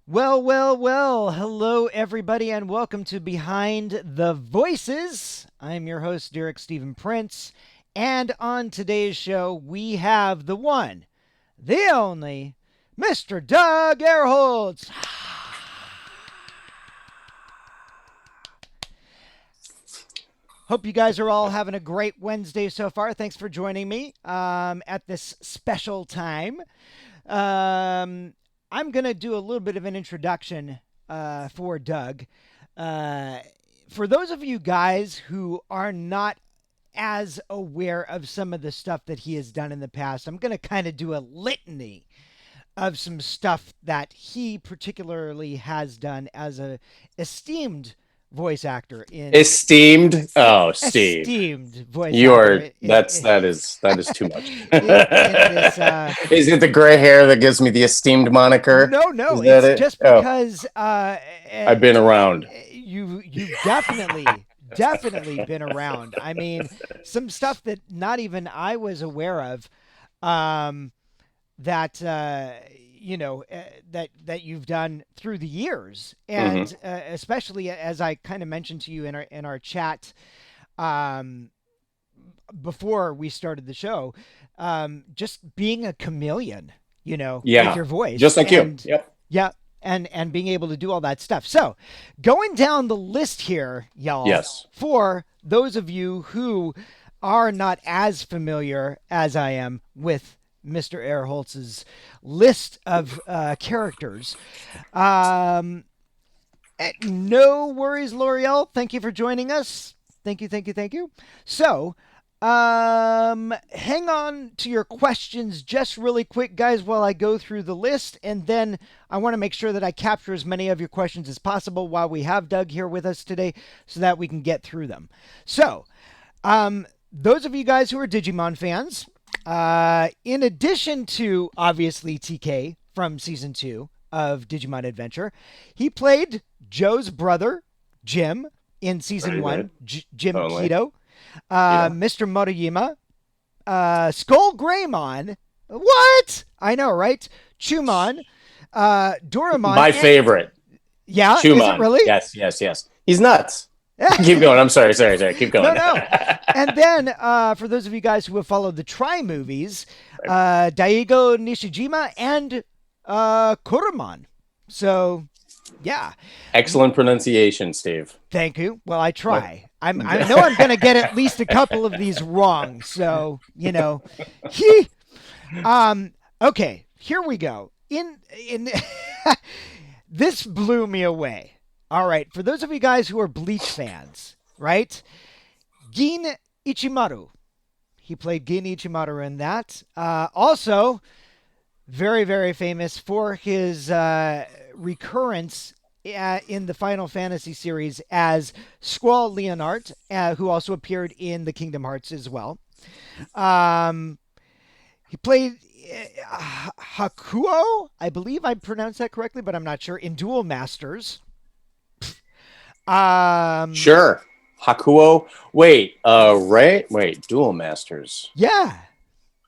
Well, well, well. Hello, everybody, and welcome to Behind the Voices. I'm your host, Derek Stephen Prince. And on today's show, we have the one, the only, Mr. Doug Erholtz. Hope you guys are all having a great Wednesday so far. Thanks for joining me at this special time. I'm going to do a little bit of an introduction for Doug. Uh, for those of you guys who are not as aware of some of the stuff that he has done in the past, I'm going to kind of do a litany of some stuff that he particularly has done as a esteemed voice actor in Esteemed. Oh, Steve. esteemed voice You're actor that is too much. in this Is it the gray hair that gives me the esteemed moniker? no, Is that it's it? just Oh, because I've been around. you've definitely been around. I mean, some stuff that not even I was aware of, that that you've done through the years, Hmm. and especially as I kind of mentioned to you in our chat, um, before we started the show, just being a chameleon, with Yeah, your voice, just like you. and Yep. yeah, and being able to do all that stuff. So, going down the list here, y'all, Yes. for those of you who are not as familiar as I am with Mr. Erholtz's list of characters. Um, no worries, L'Oreal. Thank you for joining us. Thank you, thank you, thank you. So, hang on to your questions just really quick, guys, while I go through the list, and then I want to make sure that I capture as many of your questions as possible while we have Doug here with us today, so that we can get through them. So, those of you guys who are Digimon fans, in addition to obviously TK from season 2 of Digimon Adventure, he played Joe's brother, Jim, in season Right. Right. 1, Jim Totally. Keto, You know. Mr. Moriyama, Skull Greymon. What? I know, right? Chumon, Doraemon, My and favorite. yeah, is it Chuman. really? Yes. Yes. Yes. He's nuts. Keep going. I'm sorry. Sorry. Sorry. Keep No, going. no. And then, for those of you guys who have followed the Try movies, Daigo Nishijima and Kurumon. So, yeah. Excellent pronunciation, Steve. Thank you. Well, I What? try. I know I'm going to get at least a couple of these wrong. So, he. Okay, here we go. In this blew me away. All right, for those of you guys who are Bleach fans, right? Gin Ichimaru. He played Gin Ichimaru in that. Also, very, very famous for his recurrence in the Final Fantasy series as Squal Leonart, who also appeared in the Kingdom Hearts as well. Um, he played Hakuo, I believe I pronounced that correctly, but I'm not sure, in Duel Masters. Um, Sure. Hakuo. Wait. Ray. Wait. Duel Masters. yeah,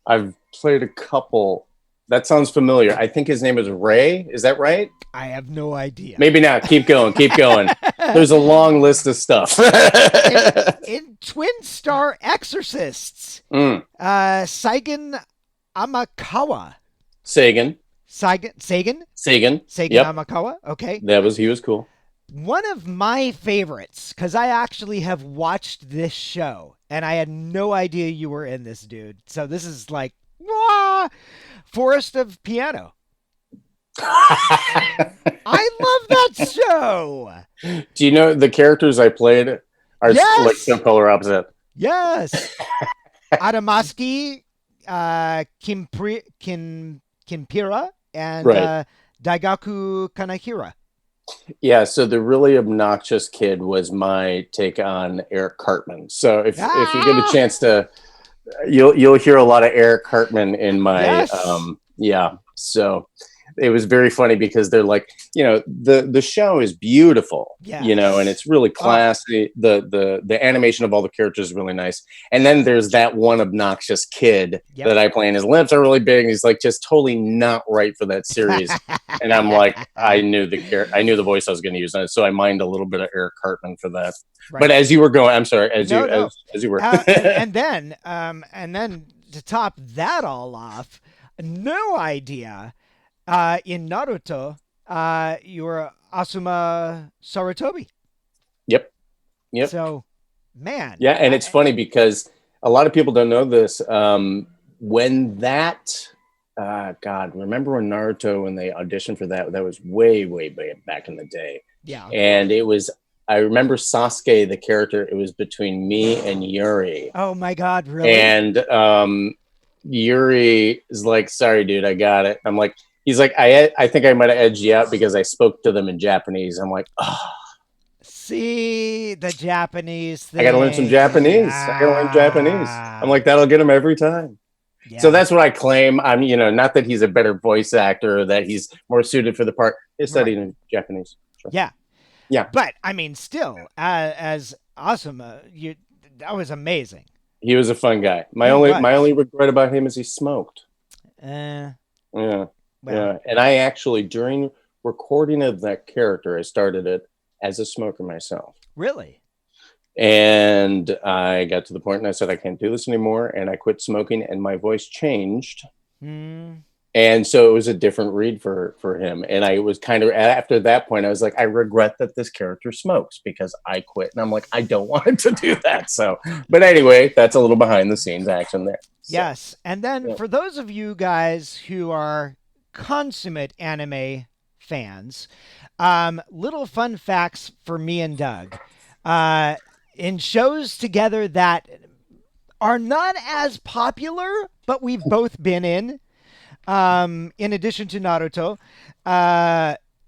I've played a couple. That sounds familiar. I think his name is Ray. Is that right? I have no idea. Maybe not. Keep going. Keep going. There's a long list of stuff. in, in Twin Star Exorcists, Mm. Saigen Amakawa. Sagan. Sagan? Sagan. Sagan Yep. Amakawa? Okay. He was cool. One of my favorites, because I actually have watched this show, and I had no idea you were in this, dude. So this is like, wah! Forest of Piano. I love that show. Do you know the characters I played are like Yes. some polar opposite? Yes. Adamaski, Kimpira, and Right. Daigaku Kanahira. Yeah, so the really obnoxious kid was my take on Eric Cartman. So if you get a Ah! chance to, you'll hear a lot of Eric Cartman in my Yes. yeah. So it was very funny because they're like, the show is beautiful, Yes. and it's really classy. The animation of all the characters is really nice. And then there's that one obnoxious kid that I play, and his lips are really big, and he's like just totally not right for that series. And I'm like, I knew the voice I was going to use, and so I mined a little bit of Eric Cartman for that. Right. But as you were going, I'm sorry, as you were, and then to top that all off, no idea. In Naruto, you're Asuma Sarutobi. Yep. So, man. Yeah, and it's funny because a lot of people don't know this. When that, remember when Naruto, when they auditioned for that was way, way, way back in the day. Yeah. And I remember Sasuke, the character, it was between me and Yuri. Oh my God, really? And Yuri is like, sorry, dude, I got it. I'm like, he's like, I think I might have edged you out because I spoke to them in Japanese. I'm like, oh. See, the Japanese thing. I got to learn some Japanese. I got to learn Japanese. I'm like, that'll get him every time. Yeah. So that's what I claim. I'm, not that he's a better voice actor or that he's more suited for the part. He's studying in Japanese. Sure. Yeah. Yeah. But, I mean, still, as Asuma, that was amazing. He was a fun guy. My only regret about him is he smoked. Yeah. Well. Yeah. And I actually, during recording of that character, I started it as a smoker myself. Really? And I got to the point and I said, I can't do this anymore. And I quit smoking and my voice changed. And so it was a different read for him. And I was kind of, after that point, I was like, I regret that this character smokes because I quit. And I'm like, I don't want him to do that. So, but anyway, that's a little behind the scenes action there. So, yes. And then for those of you guys who are consummate anime fans, little fun facts for me and Doug. In shows together that are not as popular, but we've both been in addition to Naruto,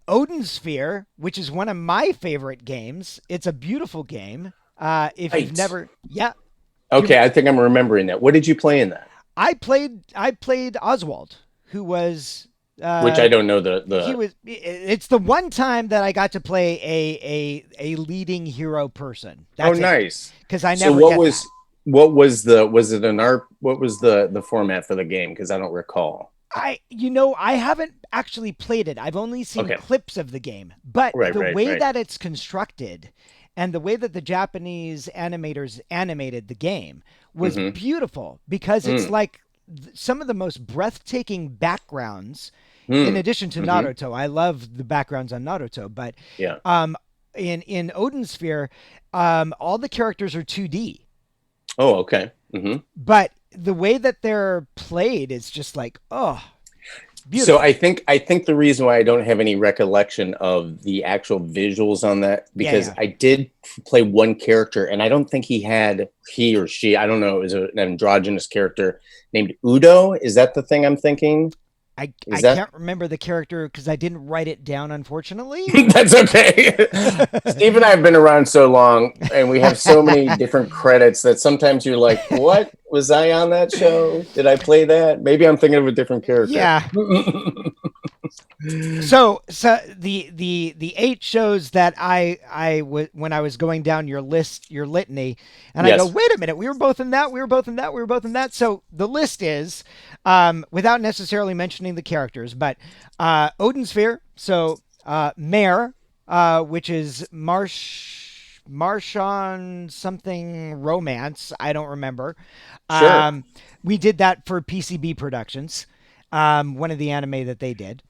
Odin Sphere, which is one of my favorite games. It's a beautiful game. If you've never, Okay, I think I'm remembering that. What did you play in that? I played Oswald, who was which I don't know He was. It's the one time that I got to play a leading hero person. That's nice. Because I never. So what was the format for the game? Because I don't recall. I haven't actually played it. I've only seen clips of the game, but the way that it's constructed and the way that the Japanese animators animated the game was beautiful because it's like some of the most breathtaking backgrounds. In addition to Naruto, I love the backgrounds on Naruto, but in Odin Sphere, all the characters are 2D. Oh, okay. But the way that they're played is just like, beautiful. So I think the reason why I don't have any recollection of the actual visuals on that, because I did play one character and I don't think he or she, I don't know, it was an androgynous character named Udo. Is that the thing I'm thinking? I can't remember the character because I didn't write it down, unfortunately. That's okay. Steve and I have been around so long, and we have so many different credits that sometimes you're like, what? Was I on that show? Did I play that? Maybe I'm thinking of a different character. Yeah. So the 8 shows that when I was going down your litany, and I go, wait a minute, we were both in that. So the list is, without necessarily mentioning the characters, but Odin Sphere, so Mare, which is Marshon something romance, I don't remember. Sure. We did that for PCB Productions, one of the anime that they did.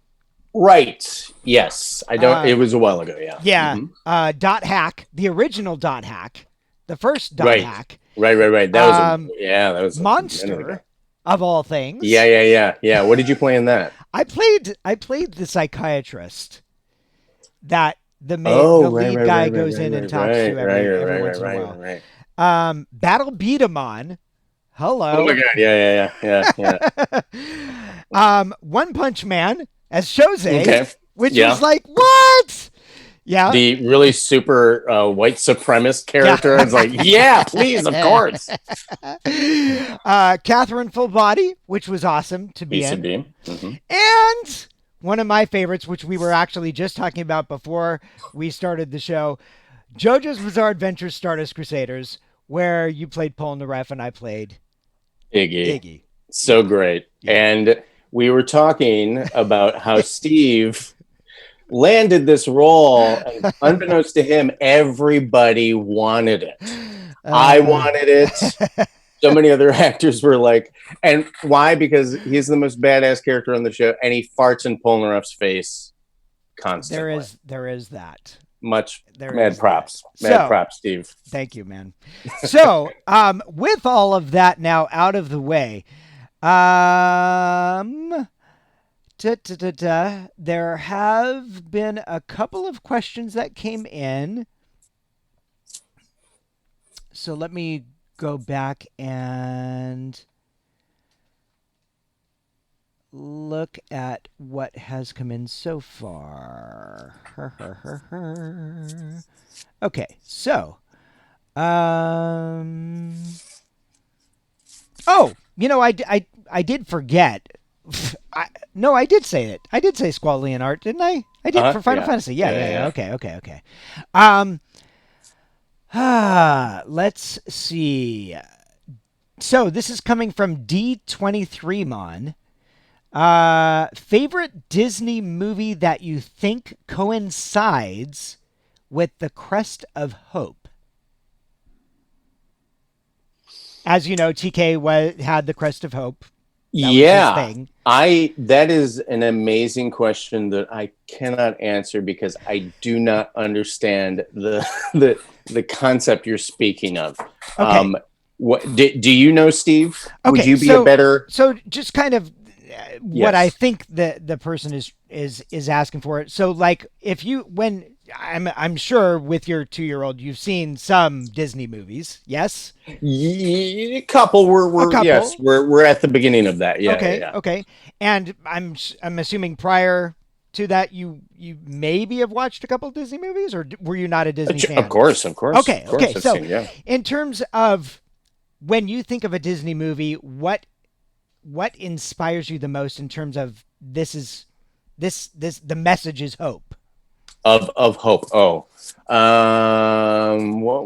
Right. Yes. I don't. It was a while ago. Yeah. Yeah. Dot Hack, the original Dot Hack, the first Dot Hack. Right. That was Monster of all things. Yeah. What did you play in that? I played the psychiatrist that the lead guy goes in and talks to every once in a while. Battle Beat-em-on. Hello. Oh my god. Yeah. One Punch Man as Shoze, which was like, what? Yeah. The really super white supremacist character. It's like, yeah, please, of course. Catherine Full Body, which was awesome to be in. Mm-hmm. And one of my favorites, which we were actually just talking about before we started the show, JoJo's Bizarre Adventure Stardust Crusaders, where you played Polnareff and I played Iggy. So great. Yeah. And we were talking about how Steve landed this role, and unbeknownst to him, everybody wanted it. I wanted it. So many other actors were like, and why? Because he's the most badass character on the show, and he farts in Polnareff's face constantly. There is that. Mad props, Steve. Thank you, man. So, with all of that now out of the way, there have been a couple of questions that came in. So let me go back and look at what has come in so far. Okay, so oh, I did forget. I did say it. I did say Squal Leonart, didn't I? I did for Final Fantasy. Yeah. Okay. Let's see. So this is coming from D23mon. Favorite Disney movie that you think coincides with the Crest of Hope? As you know, TK had the Crest of Hope. That is an amazing question that I cannot answer because I do not understand the concept you're speaking of. Okay. What do you know, Steve? Okay, would you be a better? So just kind of what I think the person is asking for it. So like if you I'm sure with your 2-year-old you've seen some Disney movies, yes? A couple. We're at the beginning of that. Yeah. Okay. And I'm assuming prior to that you maybe have watched a couple Disney movies, or were you not a Disney fan? Of course. Okay. So seen, in terms of when you think of a Disney movie, what inspires you the most in terms of the message is hope? Of hope. What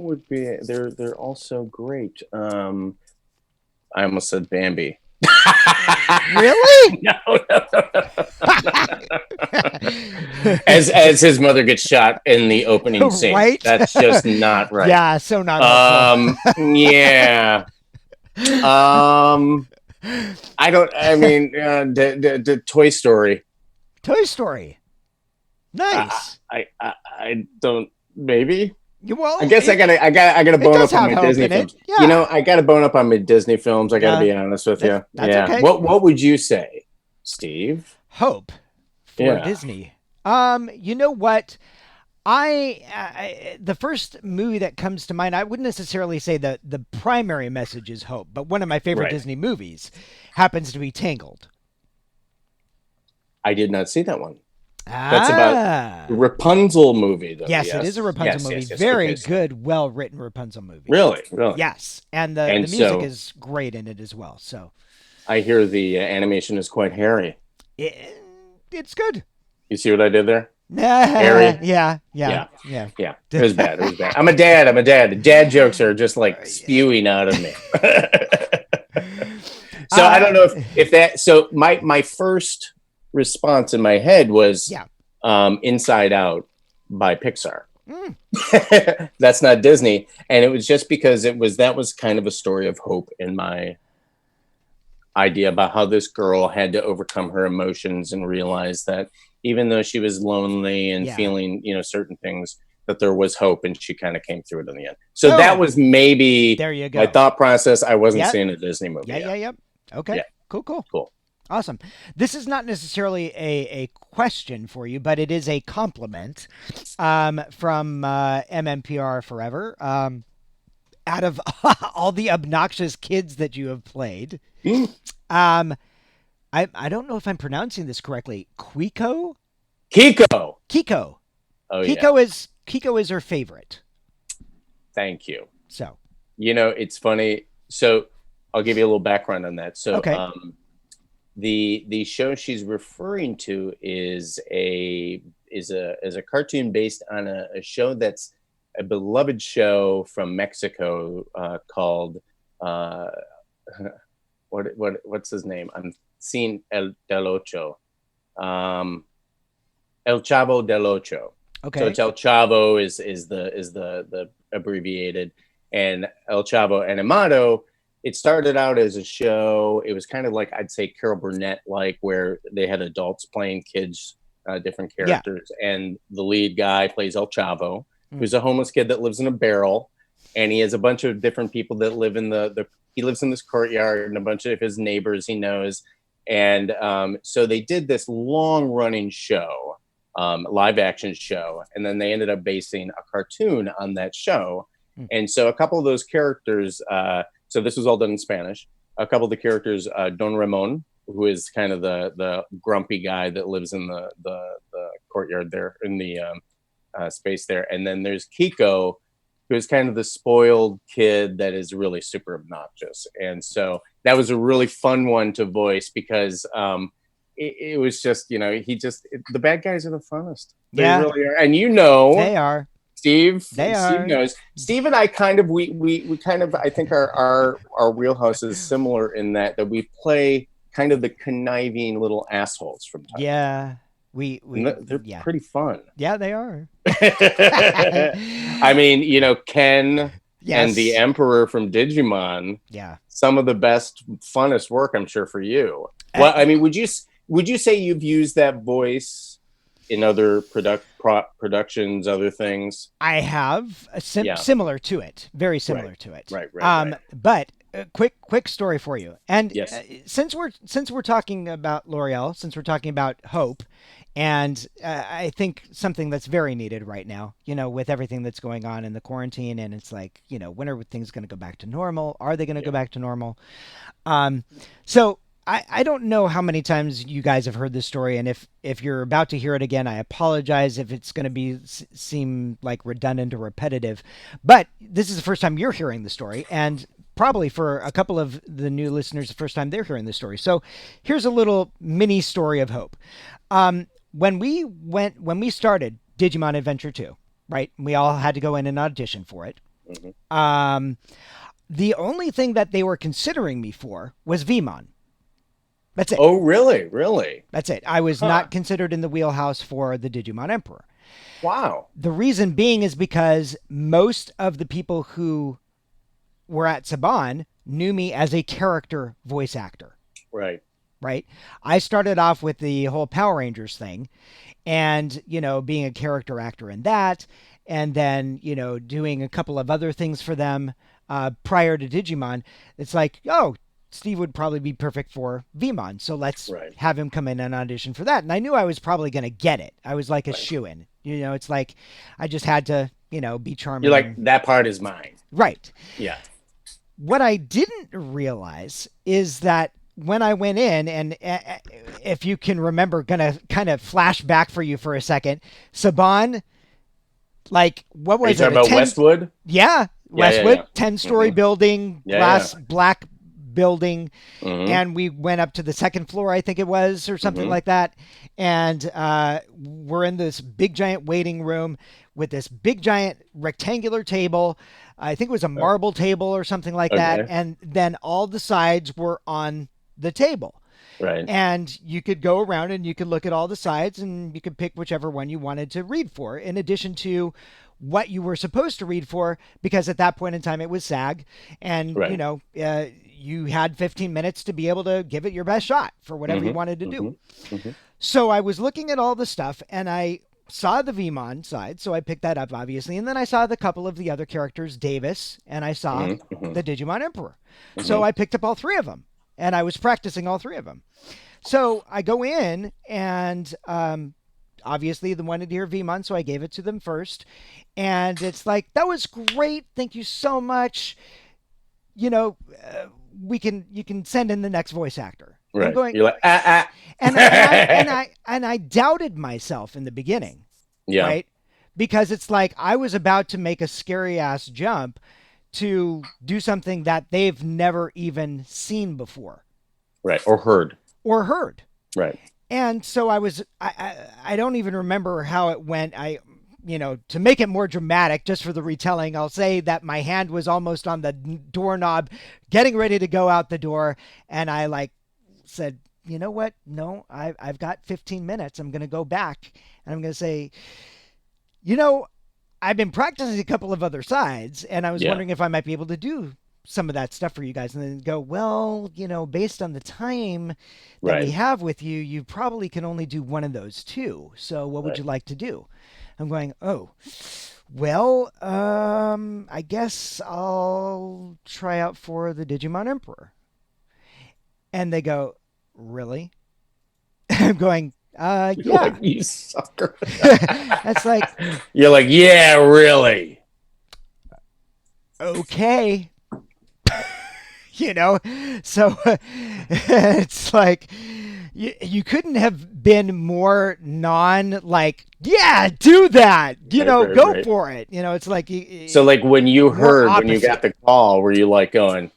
would be? They're all so great. I almost said Bambi. Really? No. As his mother gets shot in the opening scene. Right? That's just not right. Yeah, so not yeah. The Toy Story. Toy Story. Nice. I don't, maybe. Well, I guess I gotta bone up on my Disney films. Yeah. I gotta bone up on my Disney films. I gotta be honest with you. That's okay. What would you say, Steve? Hope for Disney. You know what? The first movie that comes to mind, I wouldn't necessarily say that the primary message is hope, but one of my favorite Disney movies happens to be Tangled. I did not see that one. That's about the Rapunzel movie, though. Yes, it is a Rapunzel movie. Very good, well-written Rapunzel movie. Really? Yes, and the music is great in it as well. So, I hear the animation is quite hairy. It's good. You see what I did there? Hairy? Yeah. It was bad. I'm a dad. The dad jokes are just like spewing out of me. So I don't know if that. So my first response in my head was Inside Out by Pixar. That's not Disney, and it was just because that was kind of a story of hope in my idea about how this girl had to overcome her emotions and realize that even though she was lonely and feeling certain things, that there was hope, and she kind of came through it in the end. So that was maybe there you go. My thought process. I wasn't seeing a Disney movie. Yeah. Okay. Yeah. Cool. Awesome. This is not necessarily a question for you, but it is a compliment from MMPR Forever. Out of all the obnoxious kids that you have played, I don't know if I'm pronouncing this correctly. Kiko. Oh, Kiko is her favorite. Thank you. So, it's funny. So I'll give you a little background on that. So, okay. the show she's referring to is a cartoon based on a show that's a beloved show from Mexico called what's his name? I'm seeing El del Ocho, El Chavo del Ocho. Okay. So it's El Chavo is the abbreviated, and El Chavo Animado. It started out as a show. It was kind of like, I'd say, Carol Burnett, like, where they had adults playing kids, different characters, and the lead guy plays El Chavo, who's a homeless kid that lives in a barrel, and he has a bunch of different people that live in he lives in this courtyard, and a bunch of his neighbors he knows, and so they did this long-running show, live action show, and then they ended up basing a cartoon on that show, and so a couple of those characters. So this was all done in Spanish. A couple of the characters, Don Ramon, who is kind of the grumpy guy that lives in the courtyard there, in the space there. And then there's Kiko, who is kind of the spoiled kid that is really super obnoxious. And so that was a really fun one to voice because it was just, the bad guys are the funnest. They really are. And they are. Steve knows. Steve and I kind of we kind of, I think our wheelhouse is similar in that we play kind of the conniving little assholes from time. Yeah, they're pretty fun. Yeah, they are. I mean, Ken and the Emperor from Digimon. Yeah, some of the best, funnest work, I'm sure, for you. Well, I mean, would you say you've used that voice in other productions, other things? I have similar to it, very similar to it. Right. But quick story for you. And since we're talking about L'Oreal, since we're talking about hope, and I think something that's very needed right now, with everything that's going on in the quarantine, and it's like, when are things going to go back to normal? Are they going to go back to normal? So I don't know how many times you guys have heard this story, and if you're about to hear it again, I apologize if it's going to seem like redundant or repetitive, but this is the first time you're hearing the story, and probably for a couple of the new listeners, the first time they're hearing the story. So here's a little mini story of hope. When we started Digimon Adventure 2, right, we all had to go in and audition for it. Mm-hmm. The only thing that they were considering me for was Vmon. That's it. Oh, really? Really? That's it. I was not considered in the wheelhouse for the Digimon Emperor. Wow. The reason being is because most of the people who were at Saban knew me as a character voice actor. Right. I started off with the whole Power Rangers thing and, being a character actor in that, and then, doing a couple of other things for them prior to Digimon. It's like, oh, Steve would probably be perfect for Vmon, so let's have him come in and audition for that. And I knew I was probably going to get it. I was like a shoo-in. It's like I just had to, be charming. You're like, that part is mine. Right. Yeah. What I didn't realize is that when I went in, and if you can remember, gonna kind of flash back for you for a second, Saban, like, what was it? Are you talking about Westwood? Yeah, Westwood, 10-story building, black building, and we went up to the second floor, I think it was, or something like that, and we're in this big giant waiting room with this big giant rectangular table. I think it was a marble table or something like that, and then all the sides were on the table. Right. And you could go around and you could look at all the sides and you could pick whichever one you wanted to read for, in addition to what you were supposed to read for, because at that point in time it was SAG, and you had 15 minutes to be able to give it your best shot for whatever you wanted to do. So I was looking at all the stuff and I saw the Vmon side, so I picked that up, obviously, and then I saw the couple of the other characters, Davis, and I saw the Digimon Emperor. So I picked up all three of them, and I was practicing all three of them. So I go in, and obviously they wanted to hear Vmon, so I gave it to them first, and it's like, that was great, thank you so much, you can send in the next voice actor. Right. I'm going, you're like, and I doubted myself in the beginning. Yeah. Right. Because it's like I was about to make a scary ass jump to do something that they've never even seen before. Right. Or heard. or heard. Right. And so I don't even remember how it went. To make it more dramatic, just for the retelling, I'll say that my hand was almost on the doorknob, getting ready to go out the door. And I said, you know what? No, I've got 15 minutes. I'm going to go back and I'm going to say, I've been practicing a couple of other sides and I was wondering if I might be able to do some of that stuff for you guys. And then go, well, based on the time that we have with you, you probably can only do one of those two. So what would you like to do? I'm going, oh, well, I guess I'll try out for the Digimon Emperor. And they go, really? I'm going, yeah. Like, you sucker. That's like, you're like, yeah, really? Okay. So it's like you couldn't have been more yeah, do that, go for it. It's like, so like when you got the call, were you like going,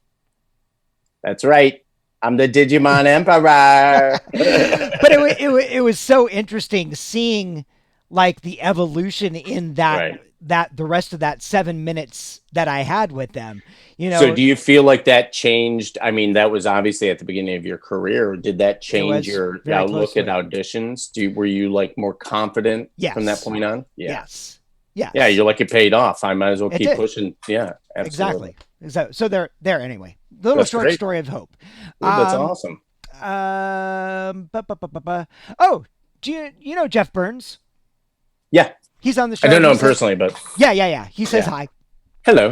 that's right, I'm the Digimon Emperor? But it was so interesting seeing like the evolution in that the rest of that 7 minutes that I had with them. So do you feel like that changed? I mean, that was obviously at the beginning of your career. Did that change your outlook at auditions? Were you like more confident from that point on? Yeah. Yes. Yeah. Yeah, you're like, it paid off. I might as well keep pushing. Yeah, absolutely. Exactly. So there anyway. Little short story of hope. That's awesome. Oh, do you know Jeff Burns? Yeah. He's on the show. I don't know him personally, but yeah. He says hi. Hello.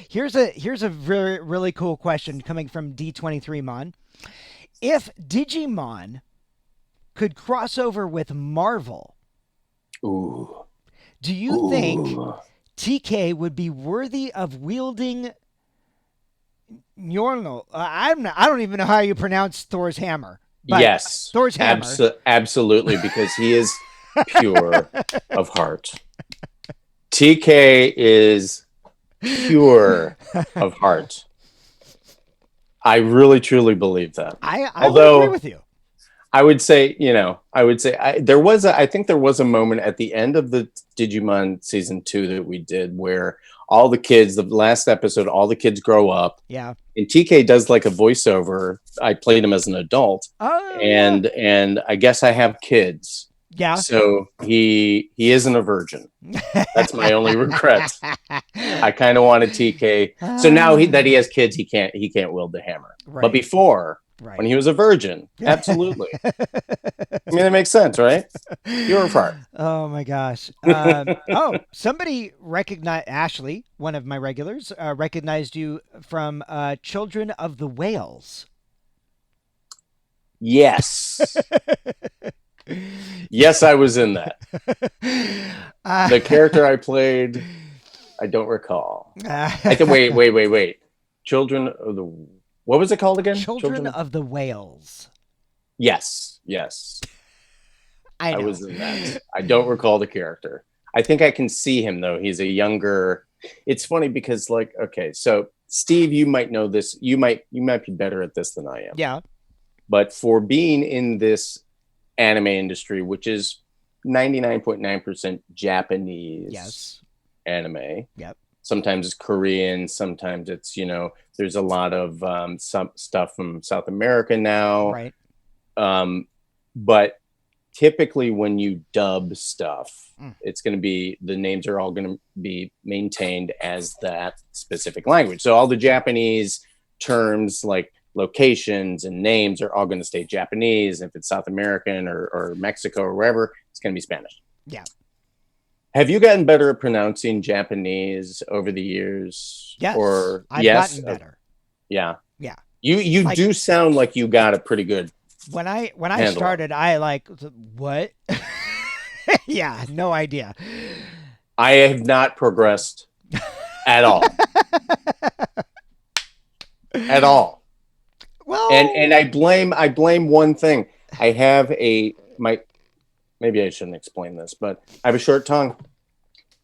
Here's a really, really cool question coming from D23Mon. If Digimon could cross over with Marvel, do you think TK would be worthy of wielding Mjolnir? I don't even know how you pronounce Thor's hammer. Yes, Thor's hammer. Absolutely, because he is pure of heart. TK is pure of heart. I really, truly believe that. I would agree with you. I would say, I think there was a moment at the end of the Digimon season 2 that we did where all the kids, the last episode, all the kids grow up. Yeah. And TK does like a voiceover. I played him as an adult. Oh, and I guess I have kids. Yeah. So he isn't a virgin. That's my only regret. I kind of wanted TK. So now that he has kids, he can't wield the hammer. Right. But before, when he was a virgin, absolutely. I mean, that makes sense, right? Pure of heart. Oh my gosh. Somebody recognized Ashley, one of my regulars, recognized you from Children of the Whales. Yes. Yes, I was in that. The character I played, I don't recall. Wait. Children of the... What was it called again? Children of the Whales. Yes. I was in that. I don't recall the character. I think I can see him, though. He's a younger... It's funny because, so Steve, you might know this. You might be better at this than I am. Yeah. But for being in this anime industry, which is 99.9% Japanese anime. Yep. Sometimes it's Korean, sometimes it's, there's a lot of some stuff from South America now. Right. But typically when you dub stuff, it's going to be, the names are all going to be maintained as that specific language. So all the Japanese terms like locations and names are all going to stay Japanese. If it's South American or Mexico or wherever, it's going to be Spanish. Yeah. Have you gotten better at pronouncing Japanese over the years? Yes. I've gotten better. Yeah. Yeah. You do sound like you got a pretty good. When I started, what? Yeah, no idea. I have not progressed at all. At all. Well, and I blame one thing. I have maybe I shouldn't explain this, but I have a short tongue.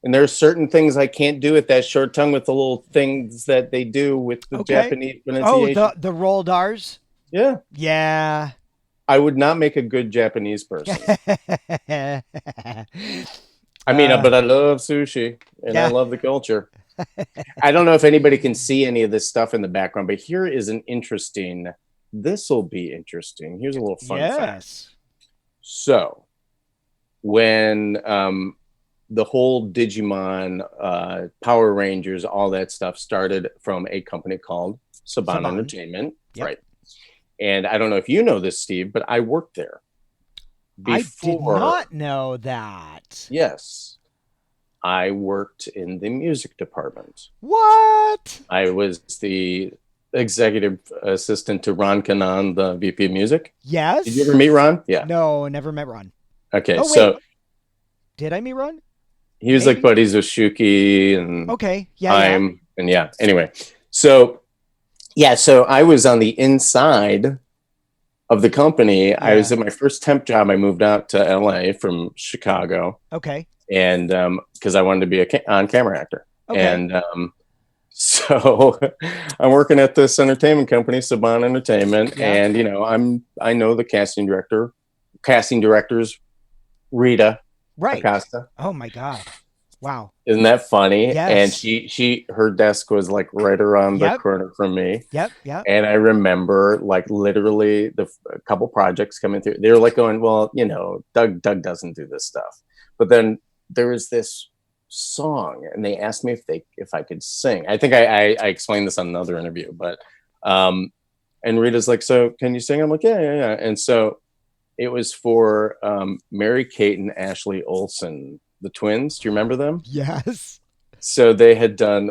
And there are certain things I can't do with that short tongue with the little things that they do with the Japanese pronunciation. Oh, the rolled R's. Yeah. Yeah. I would not make a good Japanese person. I mean, but I love sushi and I love the culture. I don't know if anybody can see any of this stuff in the background, but here is an interesting, this will be interesting. Here's a little fun fact. So when the whole Digimon, Power Rangers, all that stuff started from a company called Saban Entertainment. Yep. Right. And I don't know if you know this, Steve, but I worked there. I did not know that. Yes. I worked in the music department. What? I was the executive assistant to Ron Kanan, the VP of music. Yes. Did you ever meet Ron? Yeah. No, never met Ron. Okay, so did I meet Ron? He was like buddies with Shuki and and yeah. Anyway, so I was on the inside of the company. Yeah. I was at my first temp job. I moved out to LA from Chicago. Okay. And because I wanted to be an on-camera actor. Okay. And so I'm working at this entertainment company, Saban Entertainment, and I know the casting directors, Rita Acosta. Oh my God. Wow. Isn't that funny? Yes. And her desk was like right around the corner from me. Yep. And I remember like literally a couple projects coming through. They were like going, well, Doug doesn't do this stuff. But then there was this song and they asked me if I could sing. I think I explained this on another interview, but and Rita's like, so can you sing? I'm like, yeah. And so it was for Mary-Kate and Ashley Olsen, the twins. Do you remember them? Yes. So they had done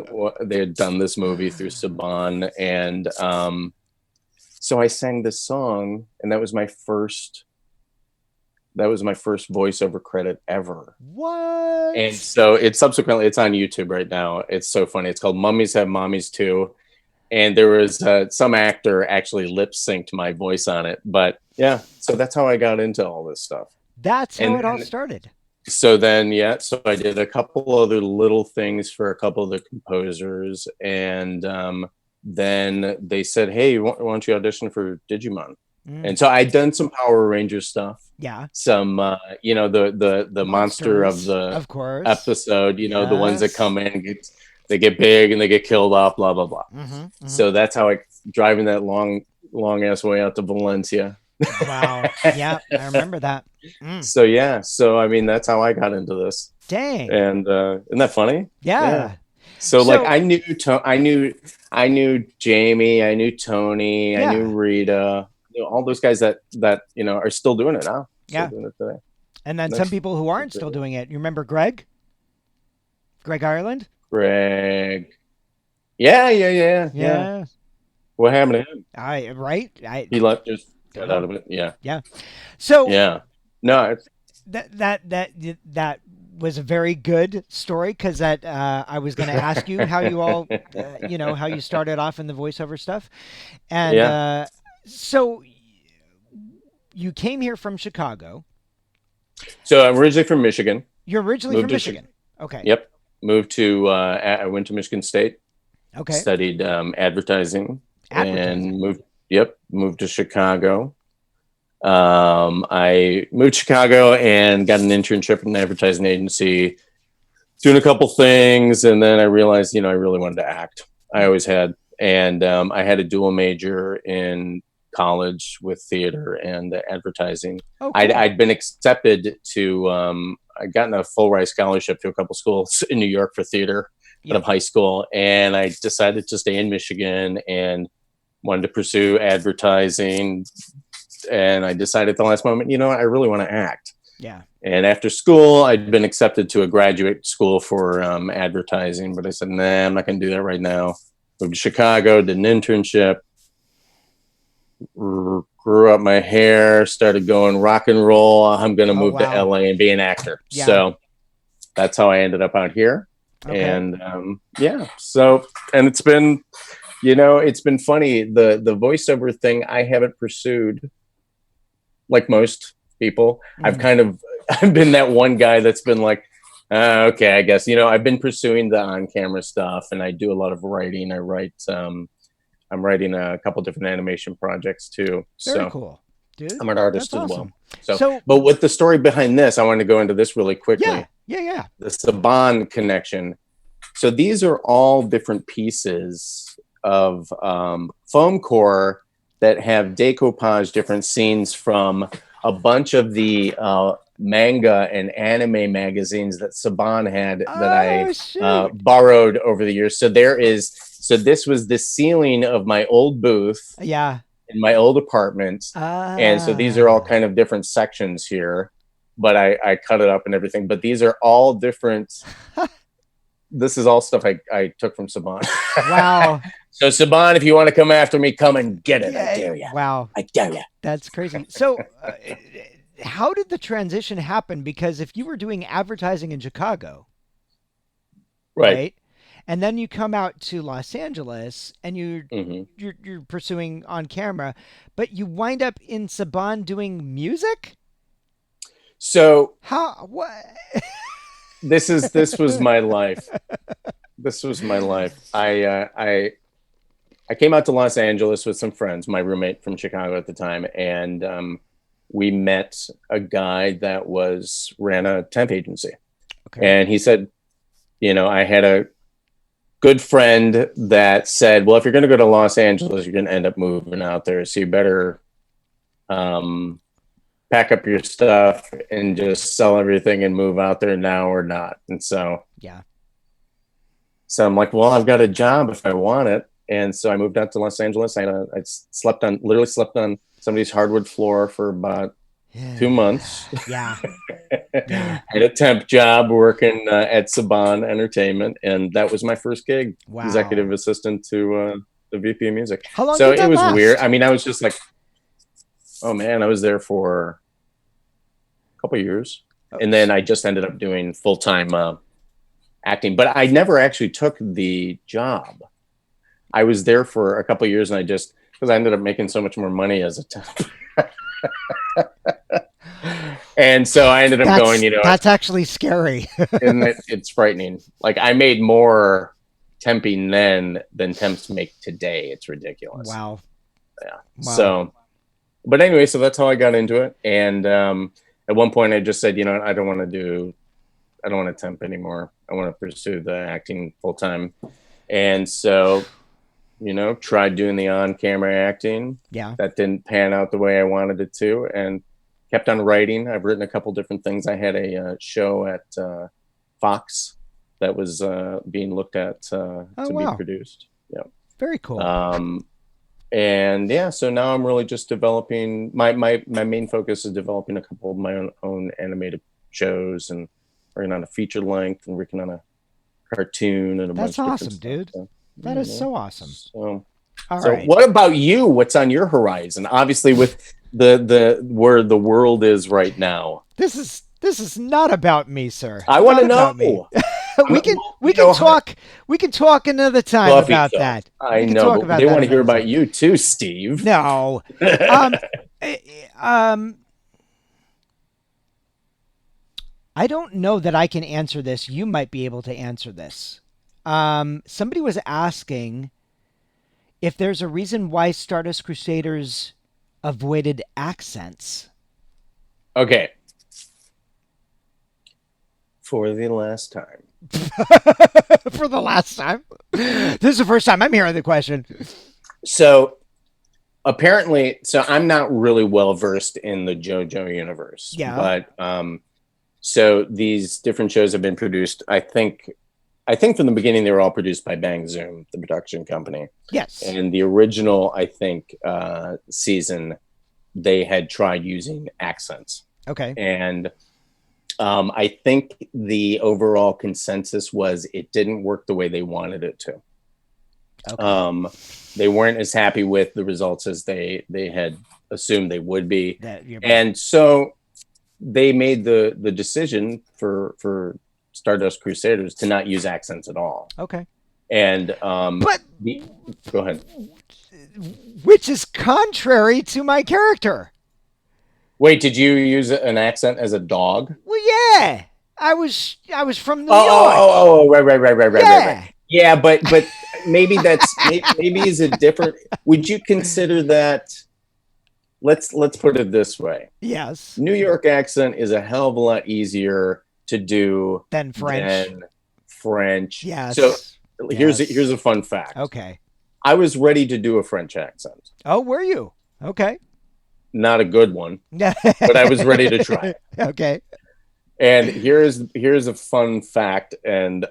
this movie through Saban, and so I sang this song, and that was my first voiceover credit ever. What? And so it's on YouTube right now. It's so funny. It's called Mummies Have Mommies Too. And there was some actor actually lip synced my voice on it. But yeah, so that's how I got into all this stuff. That's how it all started. So then, so I did a couple other little things for a couple of the composers. And then they said, hey, why don't you audition for Digimon? And so I'd done some Power Rangers stuff. Yeah. Some, the monster of the episode, the ones that come in, they get big and they get killed off, blah, blah, blah. So that's how driving that long ass way out to Valencia. Wow. Yeah, I remember that. So I mean, that's how I got into this. Dang. And isn't that funny? Yeah. So like I knew Jamie, I knew Tony, I knew Rita, all those guys that are still doing it now. Doing it today. And then some people who aren't still doing it. You remember Greg Ireland? Greg. Yeah. What happened to him? He left, just got out of it. Yeah. So no, that was a very good story, because that I was going to ask you how you all how you started off in the voiceover stuff, and so you came here from Chicago. So I'm originally from Michigan. You're originally from Michigan. Okay. Yep. Moved to I went to Michigan State. Okay. Studied advertising. And moved to Chicago. I moved to Chicago and got an internship in an advertising agency, doing a couple things, and then I realized, I really wanted to act. I always had, and I had a dual major in college with theater and advertising. Oh, cool. I'd been accepted to, I'd gotten a full ride scholarship to a couple schools in New York for theater out of high school, and I decided to stay in Michigan and wanted to pursue advertising. And I decided at the last moment, I really want to act. Yeah. And after school, I'd been accepted to a graduate school for advertising, but I said, nah, I'm not going to do that right now. Moved to Chicago, did an internship, grew up my hair, started going rock and roll. I'm going to move to LA and be an actor. Yeah. So that's how I ended up out here. Okay. And so, and it's been, it's been funny. The voiceover thing I haven't pursued like most people. I've been that one guy that's been like, Okay, I guess I've been pursuing the on-camera stuff, and I do a lot of writing. I'm writing a couple different animation projects too. Very So cool, dude. I'm an artist That's as well. awesome. So, So but with the story behind this, I want to go into this really quickly. yeah. The Saban connection. So these are all different pieces of foam core that have decoupage different scenes from a bunch of the manga and anime magazines that Saban had that I borrowed over the years. So this was the ceiling of my old booth Yeah. in my old apartment. And so these are all kind of different sections here, but I cut it up and everything. But these are all different. This is all stuff I took from Saban. Wow. So Saban, if you want to come after me, come and get it. Yeah, I dare you. Wow. I dare you. That's crazy. So how did the transition happen? Because if you were doing advertising in Chicago, right? And then you come out to Los Angeles and you're pursuing on camera, but you wind up in Saban doing music? So what? This was my life. This was my life. I came out to Los Angeles with some friends, my roommate from Chicago at the time, and we met a guy that ran a temp agency. Okay. And he said, I had a good friend that said, well, if you're going to go to Los Angeles, you're going to end up moving out there. So you better pack up your stuff and just sell everything and move out there now or not. And so I'm like, well, I've got a job if I want it. And so I moved out to Los Angeles. I literally slept on somebody's hardwood floor for about 2 months. Yeah. I had a temp job working at Saban Entertainment, and that was my first gig. Wow. Executive assistant to the VP of music. How long so did that it was last? weird. I mean, I was just like, oh man, I was there for a couple of years. And then I just ended up doing full-time acting, but I never actually took the job. I was there for a couple of years, and because I ended up making so much more money as a temp. And so I ended up going, that's actually scary. And it's frightening. Like, I made more temping then than temps make today. It's ridiculous. Wow. Yeah. Wow. So, but anyway, so that's how I got into it. And at one point I just said, I don't want to temp anymore. I want to pursue the acting full time. And so, tried doing the on-camera acting. Yeah. That didn't pan out the way I wanted it to, and kept on writing. I've written a couple different things. I had a show at Fox that was being looked at to be produced. Yeah. Very cool. And yeah, so now I'm really just developing. My main focus is developing a couple of my own animated shows, and working on a feature length, and working on a cartoon, and a bunch of awesome, different dude. stuff. That is so awesome. So right. What about you? What's on your horizon? Obviously, with the where the world is right now. This is not about me, sir. I want to know. we can talk another time about that. I know, but they want to hear about you too, Steve. No. I don't know that I can answer this. You might be able to answer this. Somebody was asking if there's a reason why Stardust Crusaders avoided accents. Okay. For the last time. For the last time? This is the first time I'm hearing the question. So, apparently, I'm not really well versed in the Jojo universe. Yeah. But, so these different shows have been produced, I think from the beginning, they were all produced by Bang Zoom, the production company. Yes. And the original, I think, season, they had tried using accents. Okay. And I think the overall consensus was it didn't work the way they wanted it to. Okay. They weren't as happy with the results as they had assumed they would be. And so they made the decision for Stardust Crusaders to not use accents at all. Okay. And go ahead. Which is contrary to my character. Wait, did you use an accent as a dog? Well, yeah. I was from New Oh, York. right. Yeah. Yeah, but maybe maybe is it different? Would you consider that? Let's put it this way. Yes. New York accent is a hell of a lot easier to do Then French. than French. So Yes. here's Yes. a fun fact. Okay. I was ready to do a French accent. Oh, were you? Okay. Not a good one, but I was ready to try. Okay. And here's a fun fact, and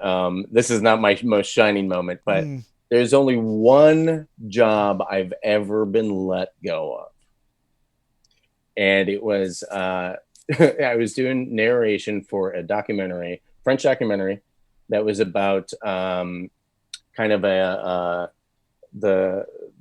this is not my most shining moment, but there's only one job I've ever been let go of, and it was I was doing narration for a documentary, French documentary, that was about kind of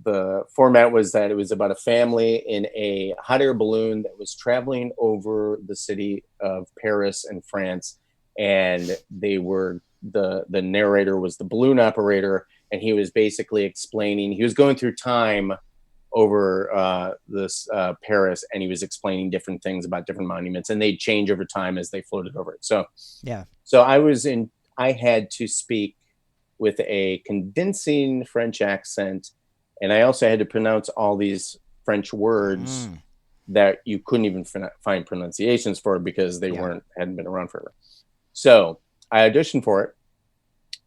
the format was that it was about a family in a hot air balloon that was traveling over the city of Paris in France, and they were the narrator was the balloon operator, and he was basically explaining, he was going through time over this Paris, and he was explaining different things about different monuments, and they'd change over time as they floated over it. So I had to speak with a convincing French accent, and I also had to pronounce all these French words that you couldn't even find pronunciations for because they hadn't been around forever. So I auditioned for it,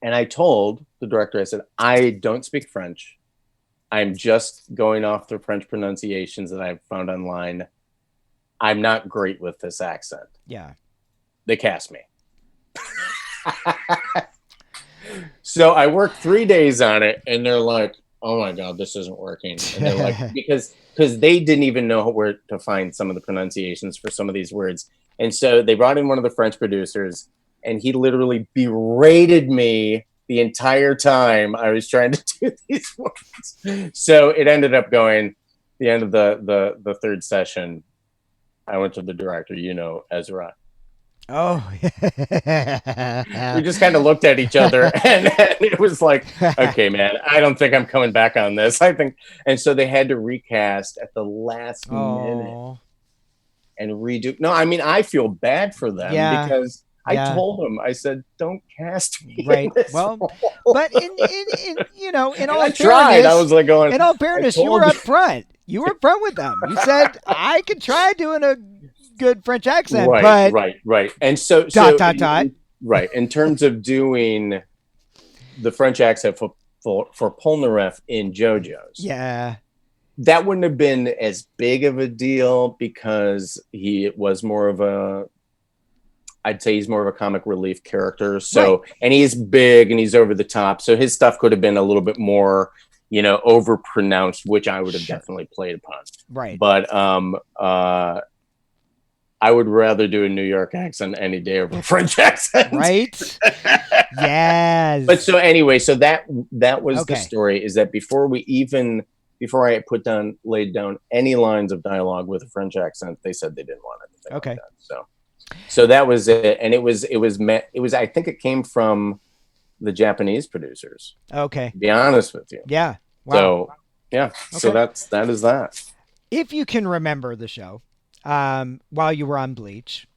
and I told the director, I said, I don't speak French. I'm just going off the French pronunciations that I've found online. I'm not great with this accent. Yeah. They cast me. So I worked 3 days on it, and they're like, oh my God, this isn't working. And they're like, because they didn't even know where to find some of the pronunciations for some of these words. And so they brought in one of the French producers, and he literally berated me the entire time I was trying to do these words. So it ended up going, the end of the third session, I went to the director, Ezra. Oh. We just kind of looked at each other, and it was like, okay, man, I don't think I'm coming back on this. And so they had to recast at the last minute and redo. No, I mean, I feel bad for them because I told them, I said, don't cast me. Right. Well, but in all fairness, tried. I was like going. In all fairness, you were up front. You were up front with them. You said I could try doing a good French accent, but right. And so right. In terms of doing the French accent for Polnareff in JoJo's, that wouldn't have been as big of a deal because he was more of I'd say he's more of a comic relief character. So, and he's big and he's over the top. So his stuff could have been a little bit more, overpronounced, which I would have definitely played upon. Right. But I would rather do a New York accent any day over a French accent. Right. Yes. But so anyway, so that was the story, is that before I laid down any lines of dialogue with a French accent, they said they didn't want anything like that. So that was it. And it was I think it came from the Japanese producers. Okay. To be honest with you. Yeah. Wow. So yeah. Okay. So that is that. If you can remember the show, while you were on Bleach,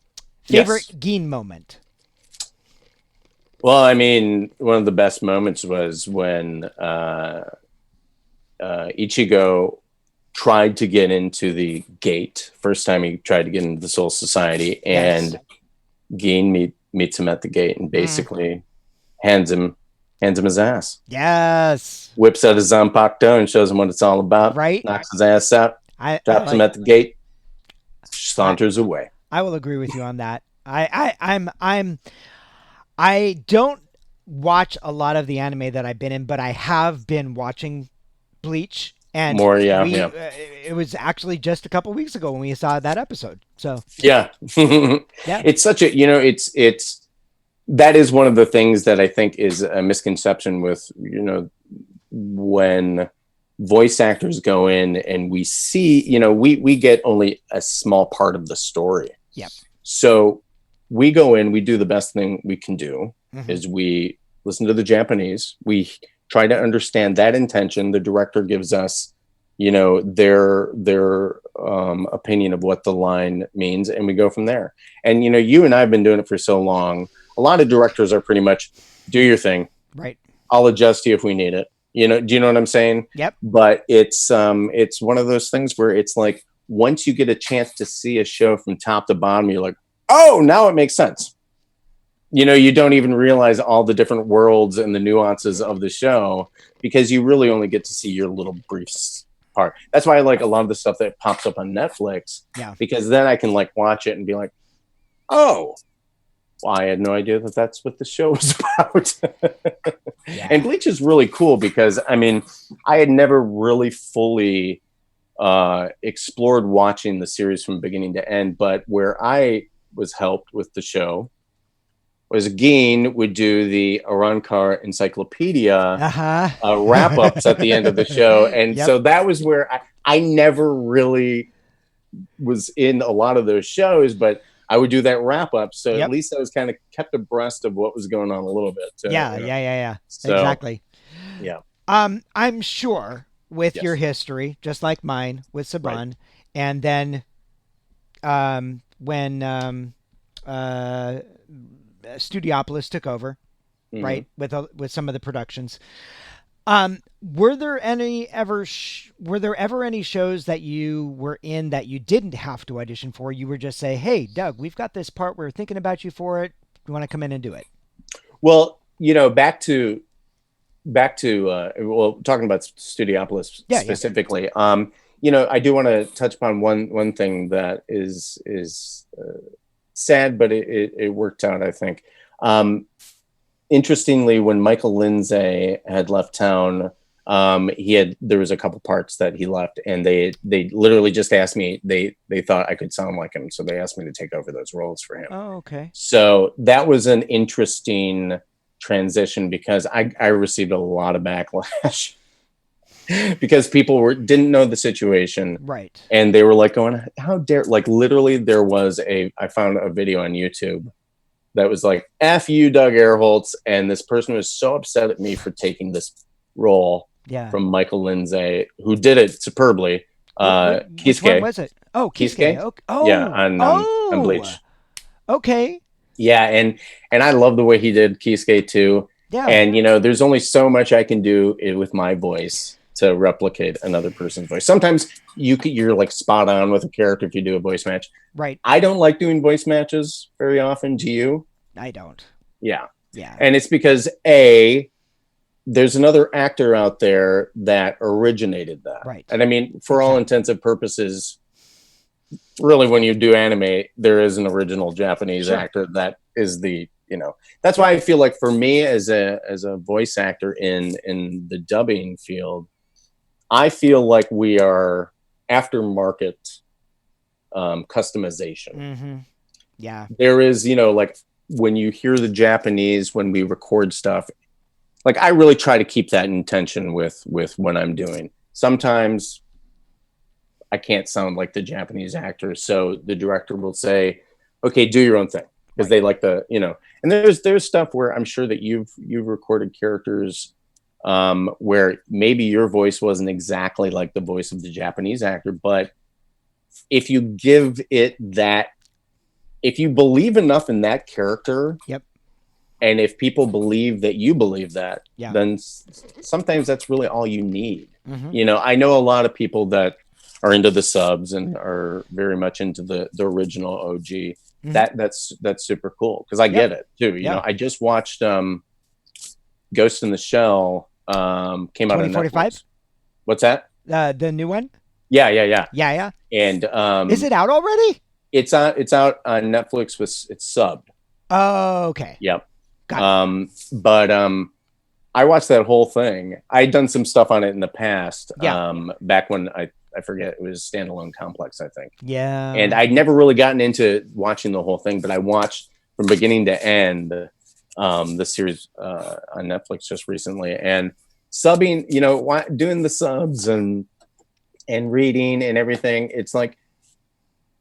favorite Gin moment? Well, I mean, one of the best moments was when Ichigo tried to get into the gate. First time he tried to get into the Soul Society, and Gin meets him at the gate and basically hands him his ass. Yes. Whips out his Zanpakuto and shows him what it's all about. Right. Knocks his ass out. Drops him at the gate. Saunters away. I will agree with you on that. I don't watch a lot of the anime that I've been in, but I have been watching Bleach. And more, it was actually just a couple weeks ago when we saw that episode. So it's such a it's that is one of the things that I think is a misconception with when voice actors go in and we see we get only a small part of the story. Yep. So we go in, we do the best thing we can do is we listen to the Japanese, we try to understand that intention. The director gives us their opinion of what the line means, and we go from there. And you and I have been doing it for so long. A lot of directors are pretty much do your thing. Right. I'll adjust you if we need it. Do you know what I'm saying? Yep. But it's one of those things where it's like once you get a chance to see a show from top to bottom, you're like, oh, now it makes sense. You don't even realize all the different worlds and the nuances of the show because you really only get to see your little brief part. That's why I like a lot of the stuff that pops up on Netflix. Yeah. Because then I can like watch it and be like, oh, well, I had no idea that that's what the show was about. Yeah. And Bleach is really cool because, I mean, I had never really fully explored watching the series from beginning to end, but where I was helped with the show was Geen would do the Arankar Encyclopedia wrap-ups at the end of the show. And so that was where I never really was in a lot of those shows, but I would do that wrap-up. So at least I was kind of kept abreast of what was going on a little bit. Yeah. So, exactly. Yeah. I'm sure with your history, just like mine with Saban, and then when Studiopolis took over, right, with some of the productions. Were there ever any shows that you were in that you didn't have to audition for? You were just say, "Hey, Doug, we've got this part. We're thinking about you for it. You want to come in and do it?" Well, back to talking about Studiopolis specifically. I do want to touch upon one thing that is sad, but it worked out, I think. Interestingly, when Michael Lindsay had left town, there was a couple parts that he left, and they literally just asked me. They thought I could sound like him, so they asked me to take over those roles for him. Oh, okay. So that was an interesting transition because I received a lot of backlash. Because people didn't know the situation, right? And they were like going, "How dare!" Like literally, I found a video on YouTube that was like, "F you, Doug Erholtz," and this person was so upset at me for taking this role from Michael Lindsay, who did it superbly. Which one was it? Oh, Kisuke. Okay. Oh, yeah, on Bleach. Okay. Yeah, and I love the way he did Kisuke too. Yeah. And there's only so much I can do with my voice to replicate another person's voice. Sometimes you're like spot on with a character if you do a voice match. Right. I don't like doing voice matches very often. Do you? I don't. Yeah. Yeah. And it's because there's another actor out there that originated that. Right. And I mean, for all intensive purposes, really when you do anime, there is an original Japanese actor that is that's why I feel like for me as a voice actor in the dubbing field, I feel like we are aftermarket customization. Mm-hmm. Yeah. There is, like when you hear the Japanese, when we record stuff, like I really try to keep that intention with what I'm doing. Sometimes I can't sound like the Japanese actor. So the director will say, okay, do your own thing. Because they like and there's stuff where I'm sure that you've recorded characters where maybe your voice wasn't exactly like the voice of the Japanese actor, but if you give it that, if you believe enough in that character, and if people believe that you believe that, then sometimes that's really all you need. Mm-hmm. I know a lot of people that are into the subs and are very much into the original OG. Mm-hmm. That's super cool because I get it too. I just watched Ghost in the Shell came out on Netflix. What's that? The new one? Yeah. And is it out already? It's out on Netflix it's subbed. Oh, okay. Yep. Got it. But I watched that whole thing. I'd done some stuff on it in the past. Back when I forget, it was Standalone Complex, I think. Yeah. And I'd never really gotten into watching the whole thing, but I watched from beginning to end the series on Netflix just recently. And subbing, doing the subs and reading and everything, it's like,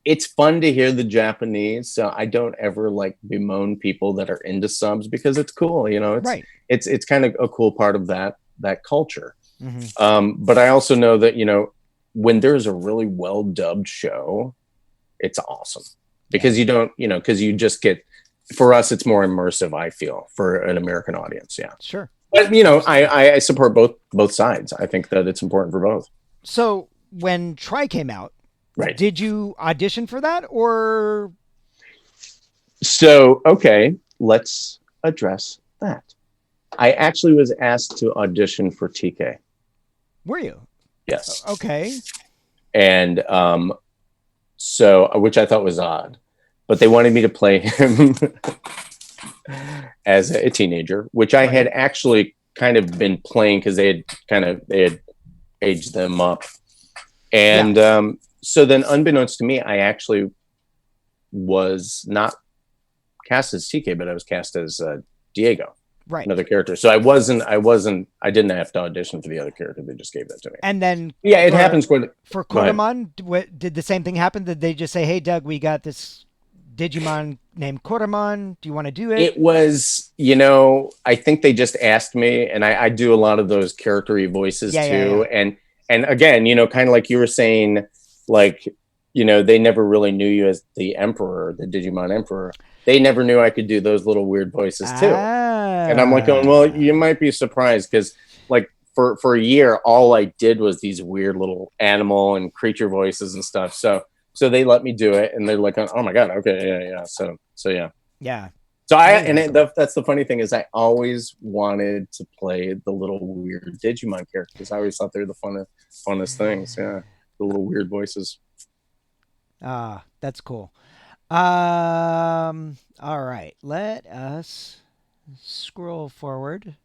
it's fun to hear the Japanese. So I don't ever like bemoan people that are into subs because it's cool. It's kind of a cool part of that culture. Mm-hmm. But I also know that, when there's a really well dubbed show, it's awesome because you don't, because you just get, for us, it's more immersive, I feel, for an American audience. Yeah. Sure. But, I support both sides. I think that it's important for both. So when Try came out, right, did you audition for that or? So, okay, let's address that. I actually was asked to audition for TK. Were you? Yes. Okay. And so, which I thought was odd, but they wanted me to play him as a teenager, which I had actually kind of been playing because they had aged them up. And so then, unbeknownst to me, I actually was not cast as TK, but I was cast as Diego, another character. So I didn't have to audition for the other character. They just gave that to me. And then it happens for Koromon. Did the same thing happen? Did they just say, "Hey, Doug, we got this Digimon named Koromon. Do you want to do it?" It was, I think they just asked me, and I do a lot of those character-y voices too. Yeah. And again, kind of like you were saying, like, they never really knew you as the Emperor, the Digimon Emperor. They never knew I could do those little weird voices too. And I'm like going, well, you might be surprised because like for a year, all I did was these weird little animal and creature voices and stuff. So they let me do it, and they're like, oh my God, okay, yeah. So yeah. Yeah. So that's the funny thing is I always wanted to play the little weird Digimon characters. I always thought they were the funnest things. Yeah, the little weird voices. That's cool. All right, let us scroll forward.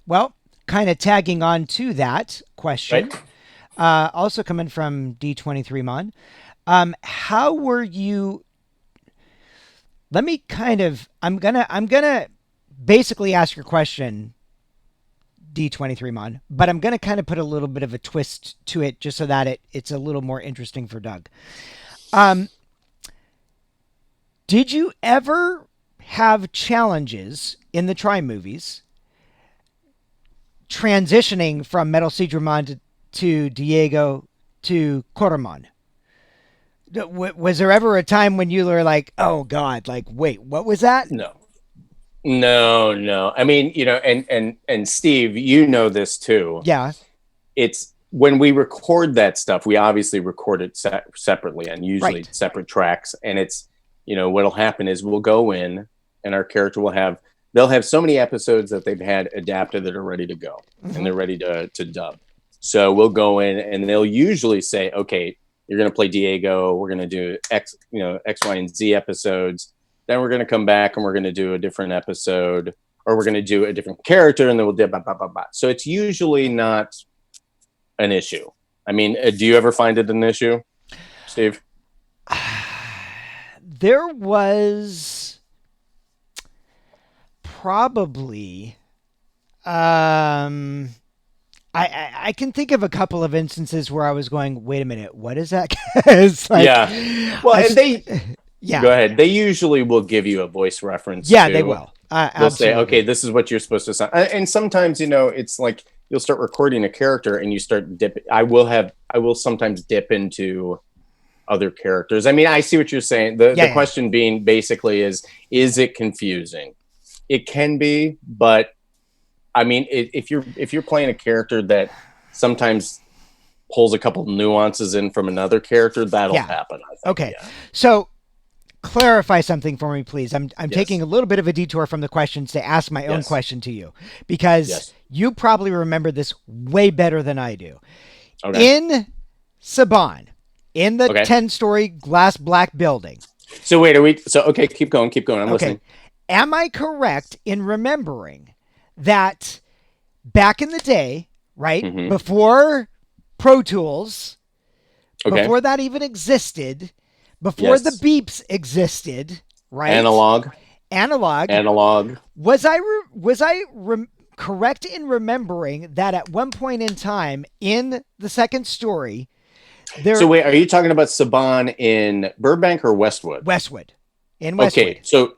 Well, kind of tagging on to that question, also coming from D23Mon. How were you? Let me I'm gonna basically ask your question, D23Mon, but I'm gonna kind of put a little bit of a twist to it just so that it's a little more interesting for Doug. Did you ever have challenges in the Try movies transitioning from Metal Seedramon to Diego to Koromon? Was there ever a time when you were like, oh God, like, wait, what was that? No. I mean, and Steve, this too. Yeah. It's when we record that stuff, we obviously record it separately and usually separate tracks. And it's, what'll happen is we'll go in and our character they'll have so many episodes that they've had adapted that are ready to go and they're ready to dub. So we'll go in and they'll usually say, okay, you're going to play Diego. We're going to do X, Y, and Z episodes. Then we're going to come back and we're going to do a different episode, or we're going to do a different character, and then we'll do blah, blah, blah, blah. So it's usually not an issue. I mean, do you ever find it an issue, Steve? There was probably... I can think of a couple of instances where I was going, wait a minute, what is that? It's like, yeah. Well, yeah. Go ahead. They usually will give you a voice reference. Yeah, they will. They'll say, okay, this is what you're supposed to sound. And sometimes, it's like you'll start recording a character and you start dipping. I will sometimes dip into other characters. I mean, I see what you're saying. The question being basically is it confusing? It can be, but I mean, if you're playing a character that sometimes pulls a couple nuances in from another character, that'll happen. I think. Okay, so clarify something for me, please. I'm taking a little bit of a detour from the questions to ask my own question to you, because you probably remember this way better than I do. Okay. In Saban, in the 10-story glass black building. So wait, okay, keep going. I'm listening. Am I correct in remembering that back in the day, right, before Pro Tools, before that even existed, before the beeps existed, right? Analog. Was I correct in remembering that at one point in time in the second story, So wait, are you talking about Saban in Burbank or Westwood? Westwood. In Westwood. Okay, so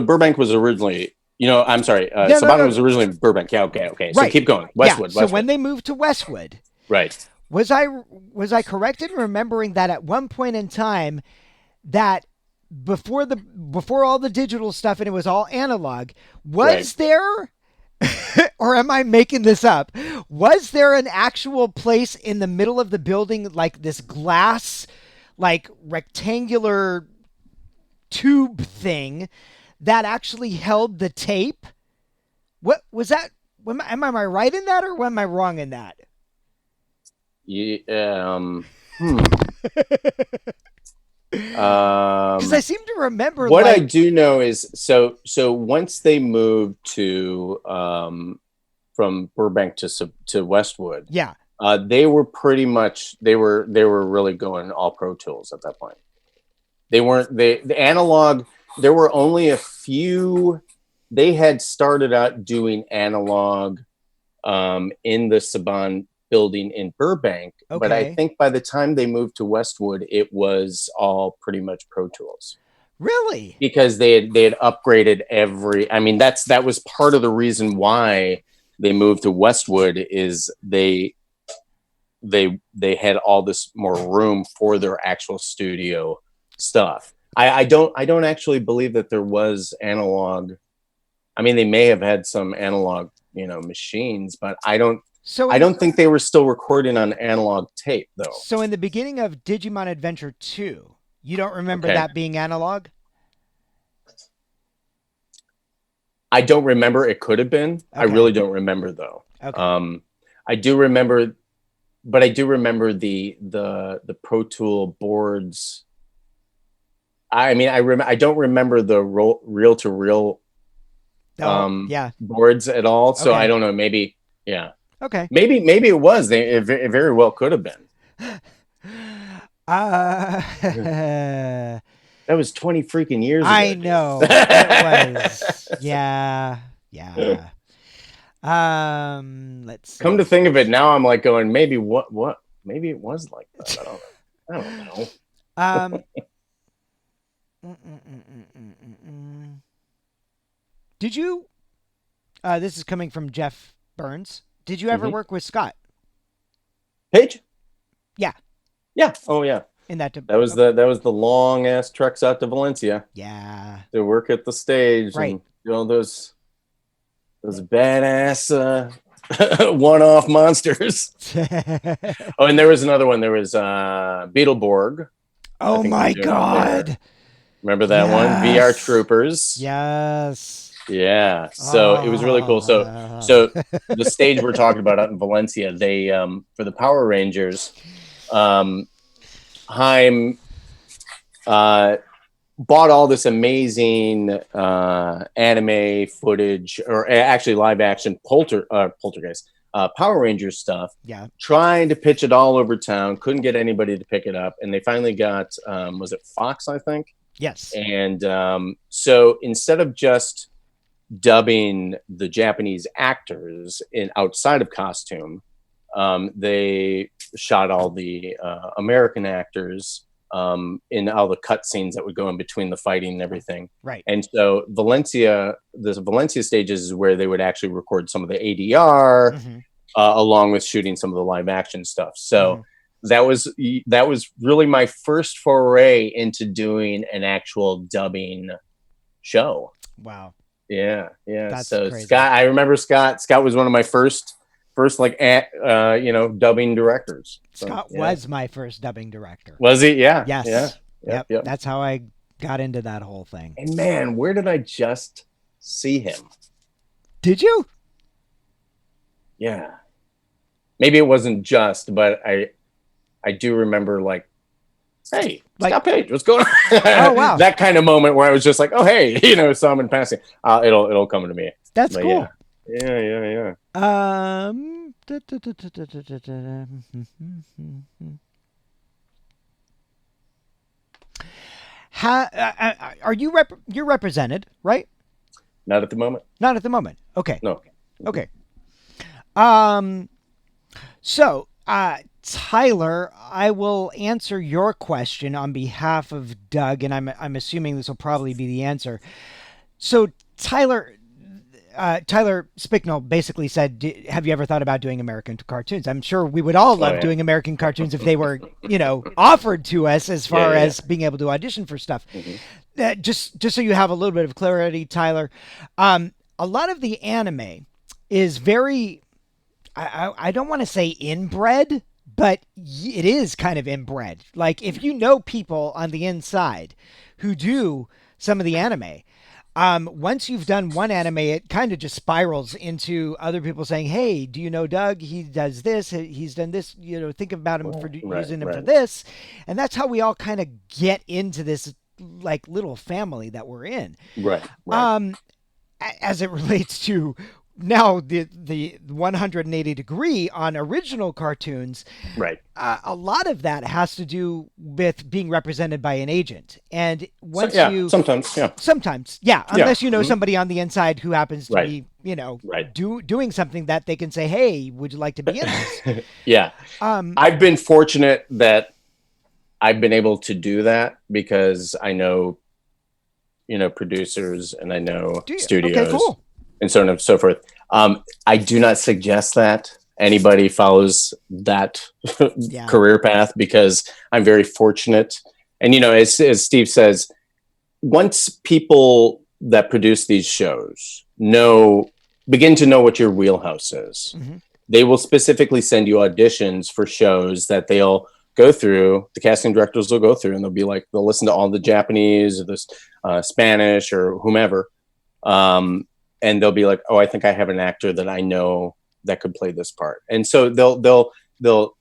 Burbank was originally, I'm sorry, Saban was originally in Burbank. Yeah, okay. Right. So keep going. Westwood. So when they moved to Westwood, right. Was I correct in remembering that at one point in time that before all the digital stuff and it was all analog, was there or am I making this up? Was there an actual place in the middle of the building, like this glass, like rectangular tube thing that actually held the tape? What was that? Am I right in that or am I wrong in that? Because I seem to remember what I do know is so once they moved to from Burbank to Westwood, they were pretty much they were really going all Pro Tools at that point. They weren't the analog. There were only a few. They had started out doing analog in the Saban building in Burbank, but I think by the time they moved to Westwood, it was all pretty much Pro Tools. Really? Because they had upgraded every. I mean, that was part of the reason why they moved to Westwood is they had all this more room for their actual studio stuff. I don't actually believe that there was analog. I mean, they may have had some analog, machines, but I don't think they were still recording on analog tape, though. So in the beginning of Digimon Adventure 2, you don't remember that being analog? I don't remember. It could have been. Okay. I really don't remember, though. Okay. I do remember, but I do remember the Pro Tool boards. I mean, I don't remember the reel-to-reel boards at all. So I don't know. Maybe, yeah. Okay. Maybe it was. It very well could have been. That was 20 freaking years ago. I know. It was. Yeah. Let's see. Come to think of it, now I'm like going, maybe maybe it was like that. I don't know. Did you? This is coming from Jeff Burns. Did you ever work with Scott Page? Yeah. Oh yeah. In that was the long ass trucks out to Valencia. Yeah. To work at the stage, right? And those badass one-off monsters. Oh, and there was another one. There was Beetleborg. Oh my god! Remember that one? VR Troopers. Yes. Yeah. So it was really cool. So the stage we're talking about out in Valencia, they for the Power Rangers, Heim bought all this amazing anime footage, or actually live action Poltergeist Power Rangers stuff. Yeah. Trying to pitch it all over town, couldn't get anybody to pick it up, and they finally got was it Fox, I think? Yes. And so instead of just dubbing the Japanese actors outside of costume, they shot all the American actors in all the cutscenes that would go in between the fighting and everything. Right. And so the Valencia stages is where they would actually record some of the ADR along with shooting some of the live action stuff. So that was really my first foray into doing an actual dubbing show. Wow. Yeah. That's so crazy. Scott, I remember Scott was one of my first like dubbing directors. So, Scott was my first dubbing director. Was he? Yeah. Yes. Yep. That's how I got into that whole thing. And man, where did I just see him? Did you? Yeah. Maybe it wasn't just, but I do remember like, hey, Scott Page, what's going on? Oh wow. That kind of moment where I was just like, oh hey, saw him in passing. It'll come to me. That's cool. Yeah. Are you you're represented, right? Not at the moment. Not at the moment. Okay. No. Okay. So, Tyler, I will answer your question on behalf of Doug, and I'm assuming this will probably be the answer. So, Tyler, Tyler Spicknell basically said, "Have you ever thought about doing American cartoons?" I'm sure we would all Oh love yeah. doing American cartoons if they were, offered to us as far Yeah. as being able to audition for stuff. Hmm. Just so you have a little bit of clarity, Tyler, a lot of the anime is very, I don't want to say inbred, but it is kind of inbred. Like if you know people on the inside who do some of the anime, once you've done one anime, it kind of just spirals into other people saying, "Hey, do you know Doug? He does this. He's done this. Think about him for Right. using him for Right. this," and that's how we all kind of get into this like little family that we're in. Right. Right. Um, as it relates to now the 180 degree on original cartoons, Right. a lot of that has to do with being represented by an agent. And So, once yeah. you Sometimes. Yeah. sometimes, yeah, Yeah. unless you know Hmm. somebody on the inside who happens to Right. be, Right. doing something that they can say, "Hey, would you like to be in this?" Yeah. Um, I've been fortunate that I've been able to do that because I know, producers and I know do you? Okay, studios cool. and so on and so forth. I do not suggest that anybody follows that Yeah, career path because I'm very fortunate. And, as Steve says, once people that produce these shows begin to know what your wheelhouse is, hmm they will specifically send you auditions for shows that they'll go through. The casting directors will go through and they'll listen to all the Japanese or this Spanish or whomever. And they'll be like, "Oh, I think I have an actor that I know that could play this part." And so they'll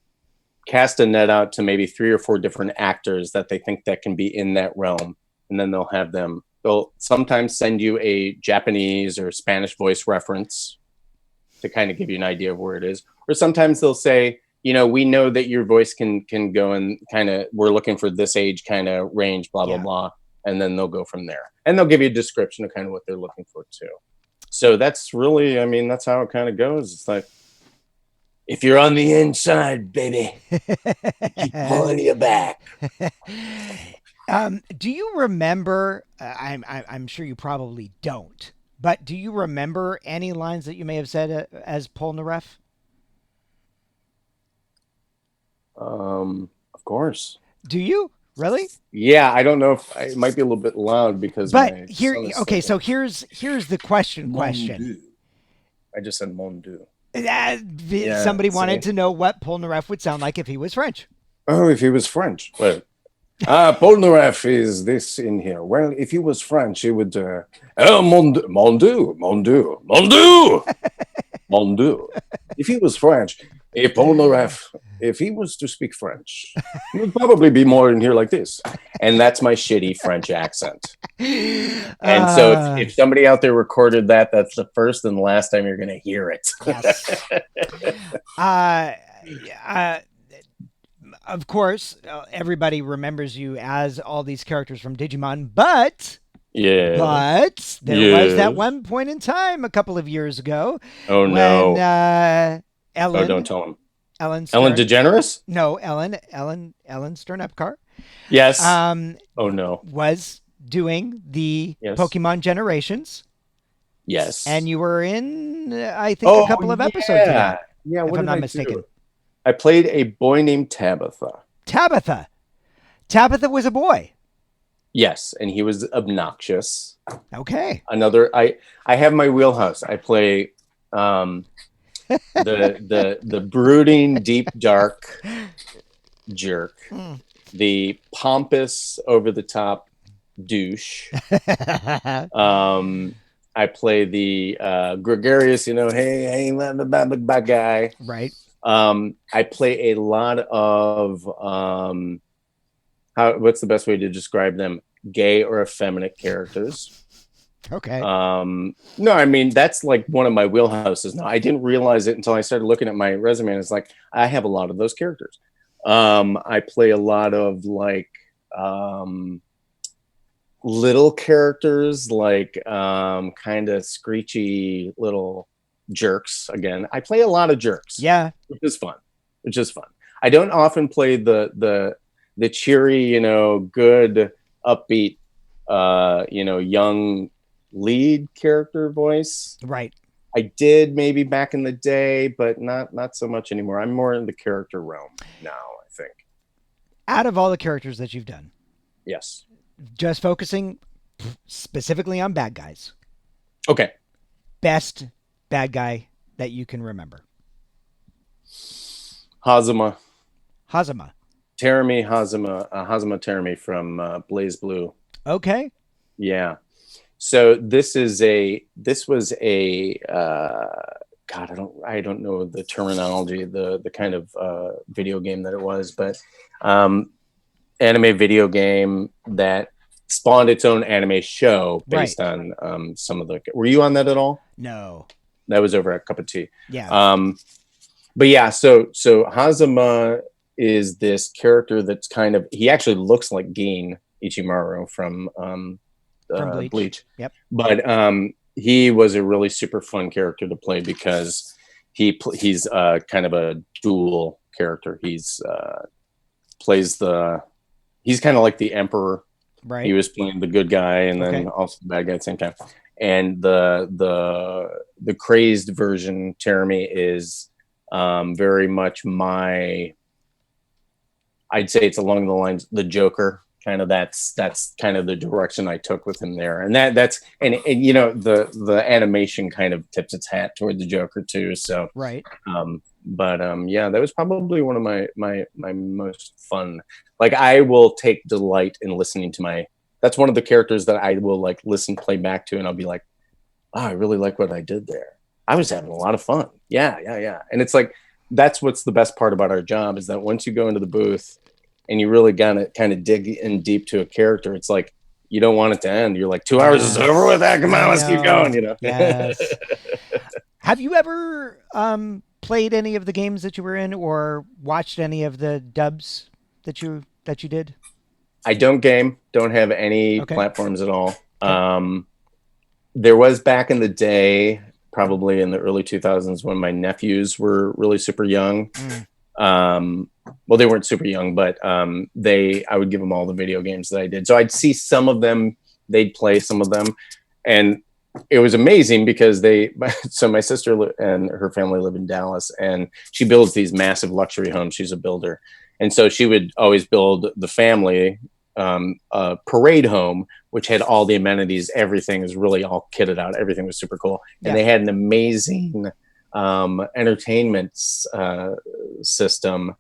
cast a net out to maybe 3 or 4 different actors that they think that can be in that realm. And then they'll sometimes send you a Japanese or Spanish voice reference to kind of give you an idea of where it is. Or sometimes they'll say, we know that your voice can go and kind of, we're looking for this age kind of range, blah, blah, yeah. blah. And then they'll go from there. And they'll give you a description of kind of what they're looking for too. So that's really, that's how it kind of goes. It's like, if you're on the inside, baby, keep pulling you back. Do you remember? I'm sure you probably don't. But do you remember any lines that you may have said as Polnareff? Of course. Do you really? Yeah, I don't know if it might be a little bit loud because But my here, son is okay. sleeping. So here's the question. Mon Dieu. I just said mon Dieu. Yeah, Somebody see? wanted to know what Polnareff would sound like if he was French. Oh, if he was French. Well, Polnareff is this in here. Well, if he was French, he would, oh, mon Dieu, mon Dieu, mon Dieu, mon Dieu. If he was French, if Polnareff, if he was to speak French, he would probably be more in here like this. And that's my shitty French accent. And so if somebody out there recorded that, that's the first and last time you're going to hear it. Yes. Of course, everybody remembers you as all these characters from Digimon, but Yeah. there was that one point in time a couple of years ago Oh, when no. Ellen. Oh, don't tell him. Ellen DeGeneres? No, Ellen Stern Epcar. Yes. Oh, no. Was doing the Yes. Pokemon Generations. Yes. And you were in, I think, a couple of episodes of that. Yeah, if I'm not mistaken. I played a boy named Tabitha. Tabitha was a boy. Yes, and he was obnoxious. Okay. I have my wheelhouse. I play the brooding, deep, dark jerk, the pompous, over the top douche. I play the gregarious, hey, bad guy. Right. I play a lot of what's the best way to describe them? Gay or effeminate characters. Okay. No, that's like one of my wheelhouses now. I didn't realize it until I started looking at my resume, and it's like I have a lot of those characters. I play a lot of like little characters, like kind of screechy little jerks. Again, I play a lot of jerks. Yeah. Which is fun. I don't often play the cheery, good, upbeat, young lead character voice. Right. I did maybe back in the day, but not so much anymore. I'm more in the character realm now, I think. Out of all the characters that you've done, Yes. just focusing specifically on bad guys, Okay. best bad guy that you can remember. Hazuma. Hazama. Terumi Hazuma. Hazuma Terumi from Blaze Blue. Okay. Yeah. So this was a God, I don't know the terminology, the kind of video game that it was, but anime video game that spawned its own anime show based on some of the. Were you on that at all? No. That was over at Cup of Tea. Yeah. But yeah, so Hazuma is this character that's kind of, he actually looks like Gin Ichimaru from Bleach. Yep. But he was a really super fun character to play because he's kind of a dual character. He's kind of like the Emperor. Right. He was playing the good guy and then also the bad guy at the same time. And the crazed version, Terumi, is very much I'd say it's along the lines the Joker. Kind of that's kind of the direction I took with him there, and that's the animation kind of tips its hat toward the Joker too. So right. Yeah, that was probably one of my most fun. Like, I will take delight in listening to that's one of the characters that I will like play back to, and I'll be like, oh, I really like what I did there. I was having a lot of fun. Yeah. And it's like, that's what's the best part about our job, is that once you go into the booth and you really gotta kind of dig in deep to a character, it's like, you don't want it to end. You're like, 2 hours is over with that. Come on, let's keep going, Yes. Have you ever played any of the games that you were in, or watched any of the dubs that you did? I don't have any platforms at all. There was back in the day, probably in the early 2000s, when my nephews were really super young. Well, they weren't super young, but I would give them all the video games that I did. So I'd see some of them, they'd play some of them, and it was amazing because so my sister and her family live in Dallas, and she builds these massive luxury homes. She's a builder. And so she would always build the family a parade home, which had all the amenities. Everything was really all kitted out. Everything was super cool. And they had an amazing entertainment system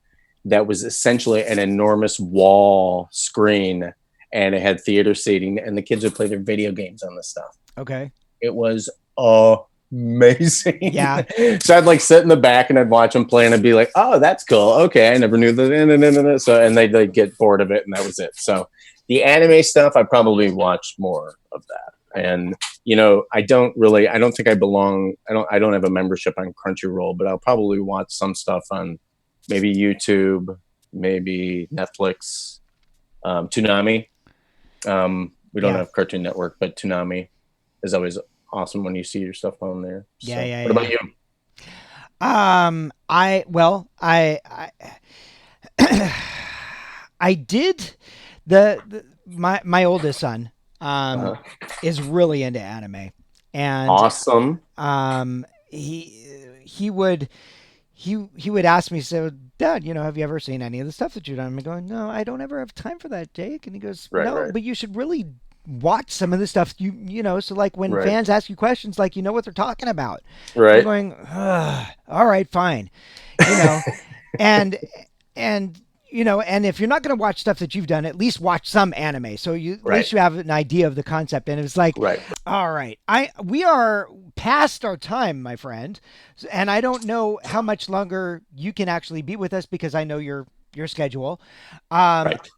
that was essentially an enormous wall screen, and it had theater seating, and the kids would play their video games on this stuff. Okay. It was amazing. Yeah. So I'd like sit in the back and I'd watch them play, and I'd be like, oh, that's cool. Okay. I never knew that. So, and they'd get bored of it, and that was it. So the anime stuff, I probably watched more of that. And, I don't think I belong. I don't have a membership on Crunchyroll, but I'll probably watch some stuff on maybe YouTube, maybe Netflix, Toonami. We don't have Cartoon Network, but Toonami is always awesome when you see your stuff on there. So, what about you? I did my oldest son is really into anime, and awesome. He would ask me, so Dad, have you ever seen any of the stuff that you've done? I'm going, no, I don't ever have time for that, Jake. And he goes, no, but you should really watch some of the stuff so like when fans ask you questions, like, what they're talking about. Right. I'm going, all right, fine. And and if you're not going to watch stuff that you've done, at least watch some anime. So at least you have an idea of the concept. And it was like, all right, we are past our time, my friend. And I don't know how much longer you can actually be with us, because I know your schedule.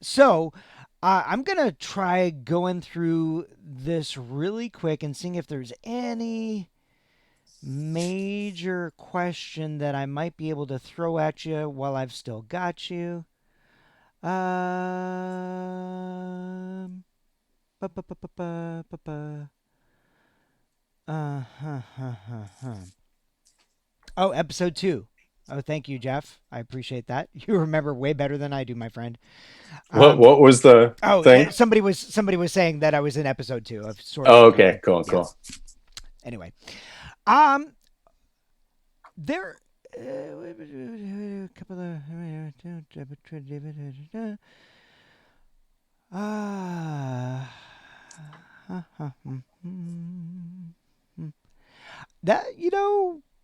So I'm going to try going through this really quick and seeing if there's any major question that I might be able to throw at you while I've still got you. Oh, episode 2. Oh, thank you, Jeff. I appreciate that. You remember way better than I do, my friend. What was the Oh, thing? somebody was saying that I was in episode 2 of Sword Art Oh, Online. okay, cool, Yeah. cool. Anyway, um, there a couple of that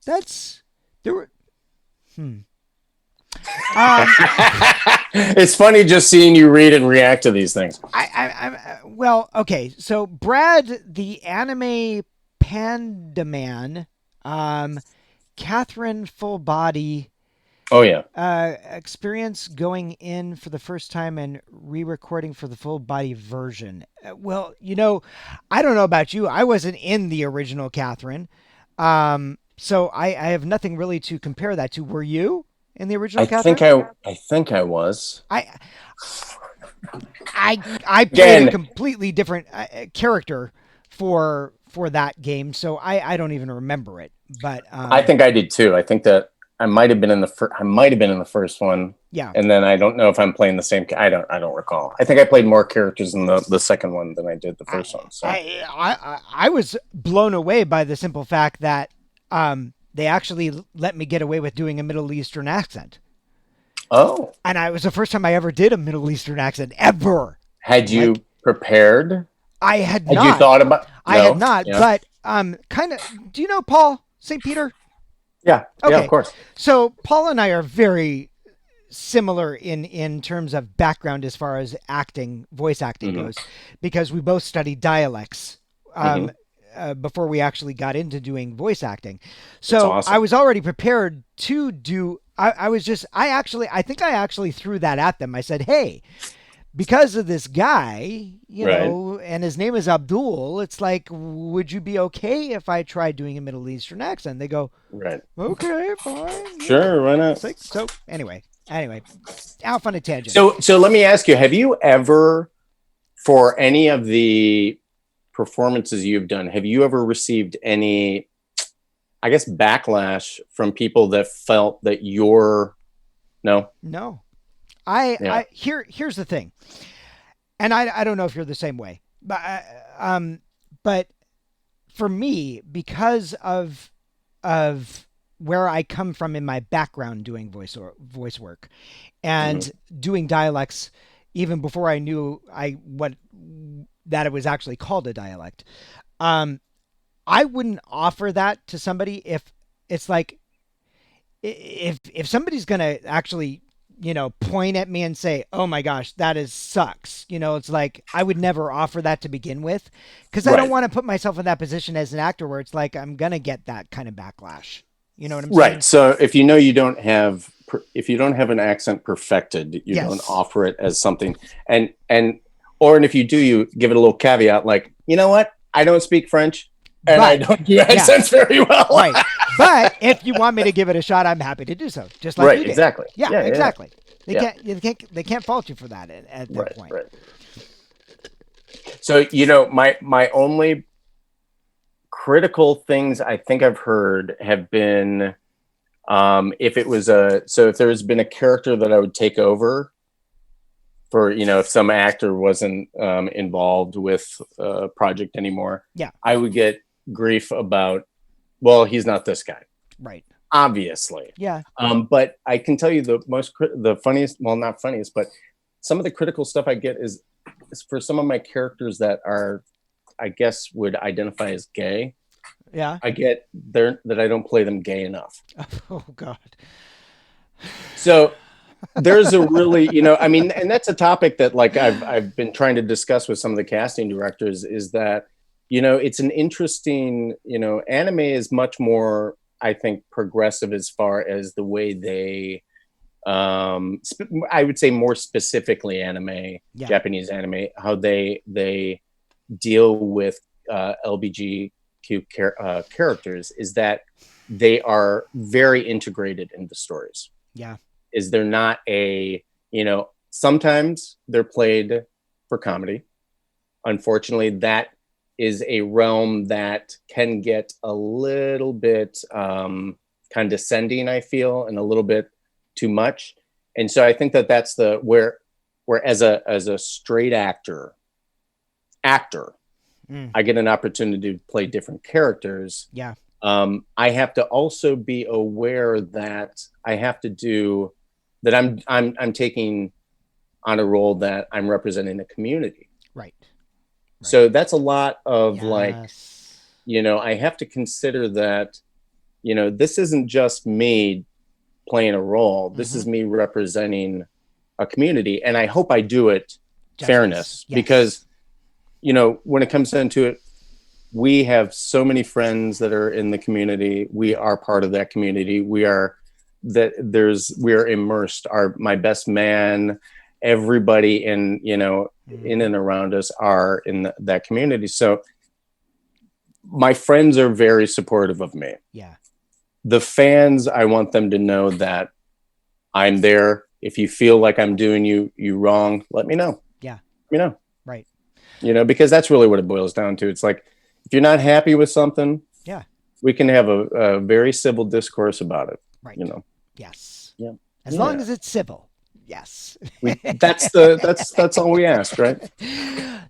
that's there were hmm. Um, It's funny just seeing you read and react to these things. well, okay. So Brad, the anime panda man, Catherine full body, Oh yeah. experience going in for the first time and re-recording for the full body version. Well, I don't know about you. I wasn't in the original Catherine, so I have nothing really to compare that to. Were you in the original Catherine? I think I was. I I played a Again, completely different character for that game, so I don't even remember it. But I think I did too. I think that I might have been in the first one. yeah, And then I don't know if I'm playing the same. I don't recall. I think I played more characters in the second one than I did the first one. So I was blown away by the simple fact that they actually let me get away with doing a Middle Eastern accent. oh, And it was the first time I ever did a Middle Eastern accent ever. had you Like, prepared? I had Had you not. thought about? I had No. not, Yeah. but kind of. Do you know Paul St. Peter? Yeah. Yeah. Okay, Of course. so Paul and I are very similar in terms of background as far as voice acting Mm-hmm. goes, because we both studied dialects. Mm-hmm. Before we actually got into doing voice acting. That's So I awesome. was already prepared to do. I think I actually threw that at them. I said, "Hey, because of this guy, Right. and his name is Abdul, it's like, would you be okay if I tried doing a Middle Eastern accent?" They go, Right. "Okay, fine." Yeah. Sure. Why not? It's like, so anyway, off on a tangent. So let me ask you: have you ever, for any of the performances you've done, have you ever received any, I guess, backlash from people that felt that you're no? No, Yeah. here's the thing, and I don't know if you're the same way, but for me, because of where I come from in my background doing voice work Mm-hmm. and doing dialects, even before I knew what that it was actually called a dialect. Um, I wouldn't offer that to somebody if it's like, if somebody's gonna actually point at me and say, "Oh my gosh, that is sucks," it's like I would never offer that to begin with, because I don't Right. want to put myself in that position as an actor where it's like I'm gonna get that kind of backlash. You know what I'm saying? Right. So if you know you don't have if you don't have an accent perfected, you don't Yes. offer it as something, and and if you do, you give it a little caveat like, you know what? I don't speak French and I But don't do yeah, accents very well. right. But if you want me to give it a shot, I'm happy to do so, just like Right, you did. exactly. Yeah, Yeah, yeah, yeah. exactly. Yeah. They can't fault you for that at that Right, point. right. So, my only critical things I think I've heard have been, if it was if there's been a character that I would take over for, if some actor wasn't involved with a project anymore, Yeah. I would get grief about, well, he's not this guy, Right. obviously. Yeah. But I can tell you the funniest, well, not funniest, but some of the critical stuff I get is for some of my characters that are, I guess, would identify as gay. Yeah. I get there that I don't play them gay enough. Oh God. So there's a really, I mean, and that's a topic that like I've been trying to discuss with some of the casting directors, is that, it's an interesting, anime is much more, I think, progressive as far as the way they, I would say more specifically anime, Yeah. Japanese anime, how they deal with LBGQ characters, is that they are very integrated into stories. Yeah. Is they're not sometimes they're played for comedy. Unfortunately, that is a realm that can get a little bit condescending, I feel, and a little bit too much. And so I think that that's where as a straight actor, I get an opportunity to play different characters. Yeah. I have to also be aware that I have to do that. I'm taking on a role that I'm representing a community. Right. So that's a lot of Yes. I have to consider that, this isn't just me playing a role. This is me representing a community. And I hope I do it fairness because, when it comes down to it, we have so many friends that are in the community. We are part of that community. We are immersed. My best man, everybody in and around us are in that community. So my friends are very supportive of me. Yeah. The fans, I want them to know that I'm there. If you feel like I'm doing you wrong, let me know. Yeah. Let me know. Right. Because that's really what it boils down to. It's like, if you're not happy with something, we can have a very civil discourse about it. Right. Yes. Yeah. As long as it's civil. Yes. That's all we ask, right?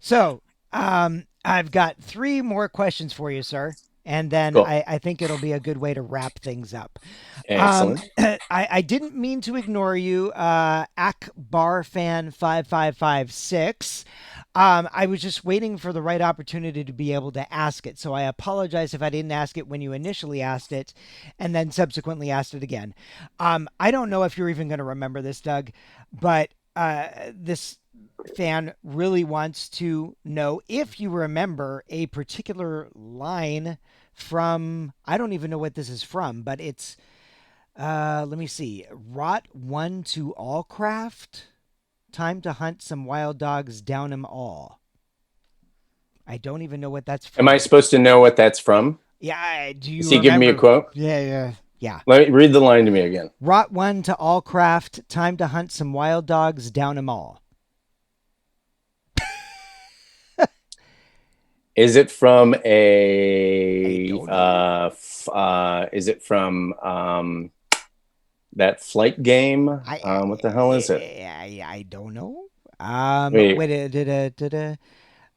So, I've got 3 more questions for you, sir. And then cool. I think it'll be a good way to wrap things up. Excellent. I didn't mean to ignore you, Akbar Fan 5556. I was just waiting for the right opportunity to be able to ask it. So I apologize if I didn't ask it when you initially asked it and then subsequently asked it again. I don't know if you're even going to remember this, Doug, but this fan really wants to know if you remember a particular line from, I don't even know what this is from, but it's, let me see, Rot 1 to Allcraft. Time to hunt some wild dogs, down them all. I don't even know what that's from. Am I supposed to know what that's from? Yeah, do you Is he giving me a quote? Yeah. Let me read the line to me again. Rot 1 to Allcraft. Time to hunt some wild dogs, down them all. Is it from is it from that flight game? What the hell is it? I don't know. Wait.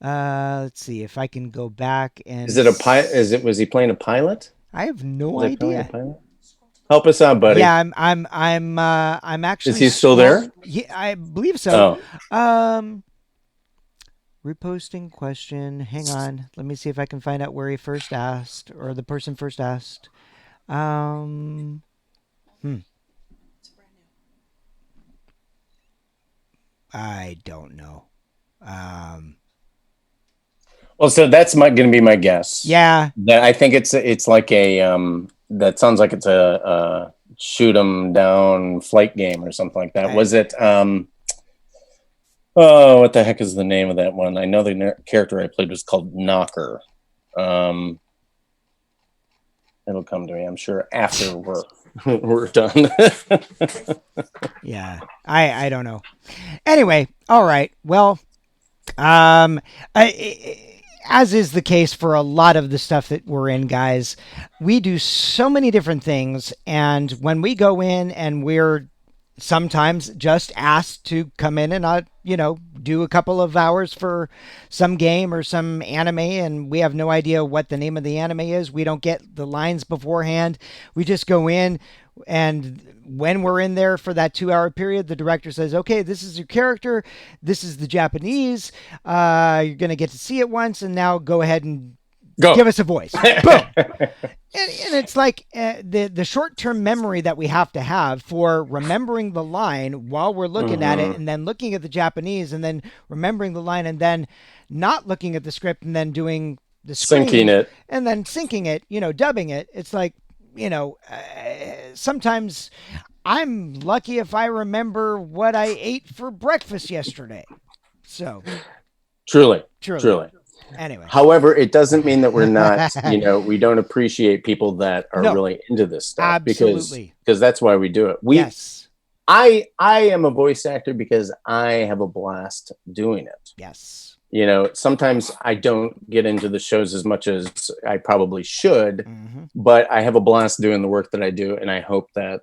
Let's see if I can go back and. Is it a pilot? Was he playing a pilot? I have no idea. Help us out, buddy. Yeah, I'm actually. Is he still there? Yeah, I believe so. Oh. Reposting question. Hang on. Let me see if I can find out where he first asked, or the person first asked. It's brand new. I don't know. Well, so that's going to be my guess. Yeah. That I think it's like a that sounds like it's a shoot 'em down flight game or something like that. Right. Was it oh, what the heck is the name of that one? I know the character I played was called Knocker. It'll come to me, I'm sure, after we're done. Yeah, I don't know. Anyway, all right. Well, as is the case for a lot of the stuff that we're in, guys, we do so many different things, and when we go in and we're sometimes just asked to come in and do a couple of hours for some game or some anime, and we have no idea what the name of the anime is. We don't get the lines beforehand. We just go in, and when we're in there for that 2-hour period, the director says, okay, this is your character, this is the Japanese, you're gonna get to see it once, and now go ahead and give us a voice. Boom. And it's like the short-term memory that we have to have for remembering the line while we're looking at it, and then looking at the Japanese, and then remembering the line, and then not looking at the script, and then doing the screen, syncing it, and then syncing it, dubbing it. It's like, sometimes I'm lucky if I remember what I ate for breakfast yesterday. So truly. Anyway. However, it doesn't mean that we're not, we don't appreciate people that are really into this stuff. Absolutely. Because that's why we do it. Yes. I am a voice actor because I have a blast doing it. Yes. sometimes I don't get into the shows as much as I probably should, Mm-hmm. but I have a blast doing the work that I do, and I hope that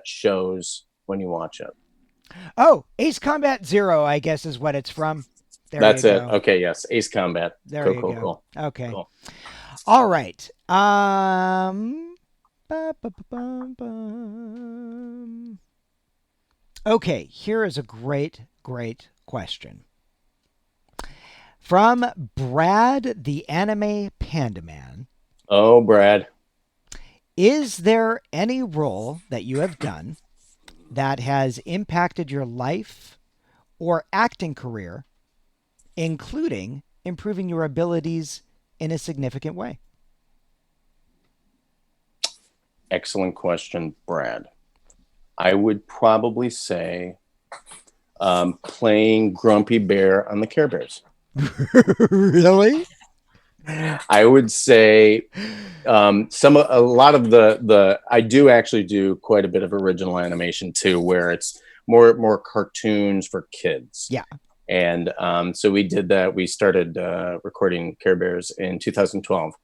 shows when you watch it. Oh, Ace Combat Zero, I guess is what it's from. There That's you it. go. Okay, yes, Ace Combat. There Cool, you cool, go. cool. Okay. Cool. All right. Ba-ba-ba-bum-bum. Okay, here is a great, great question. From Brad, the anime Panda Man. Oh, Brad. Is there any role that you have done that has impacted your life or acting career, including improving your abilities in a significant way? Excellent question, Brad. I would probably say playing Grumpy Bear on the Care Bears. Really? I would say a lot of the I do actually do quite a bit of original animation too, where it's more cartoons for kids. Yeah. And so we did that. We started recording Care Bears in 2012.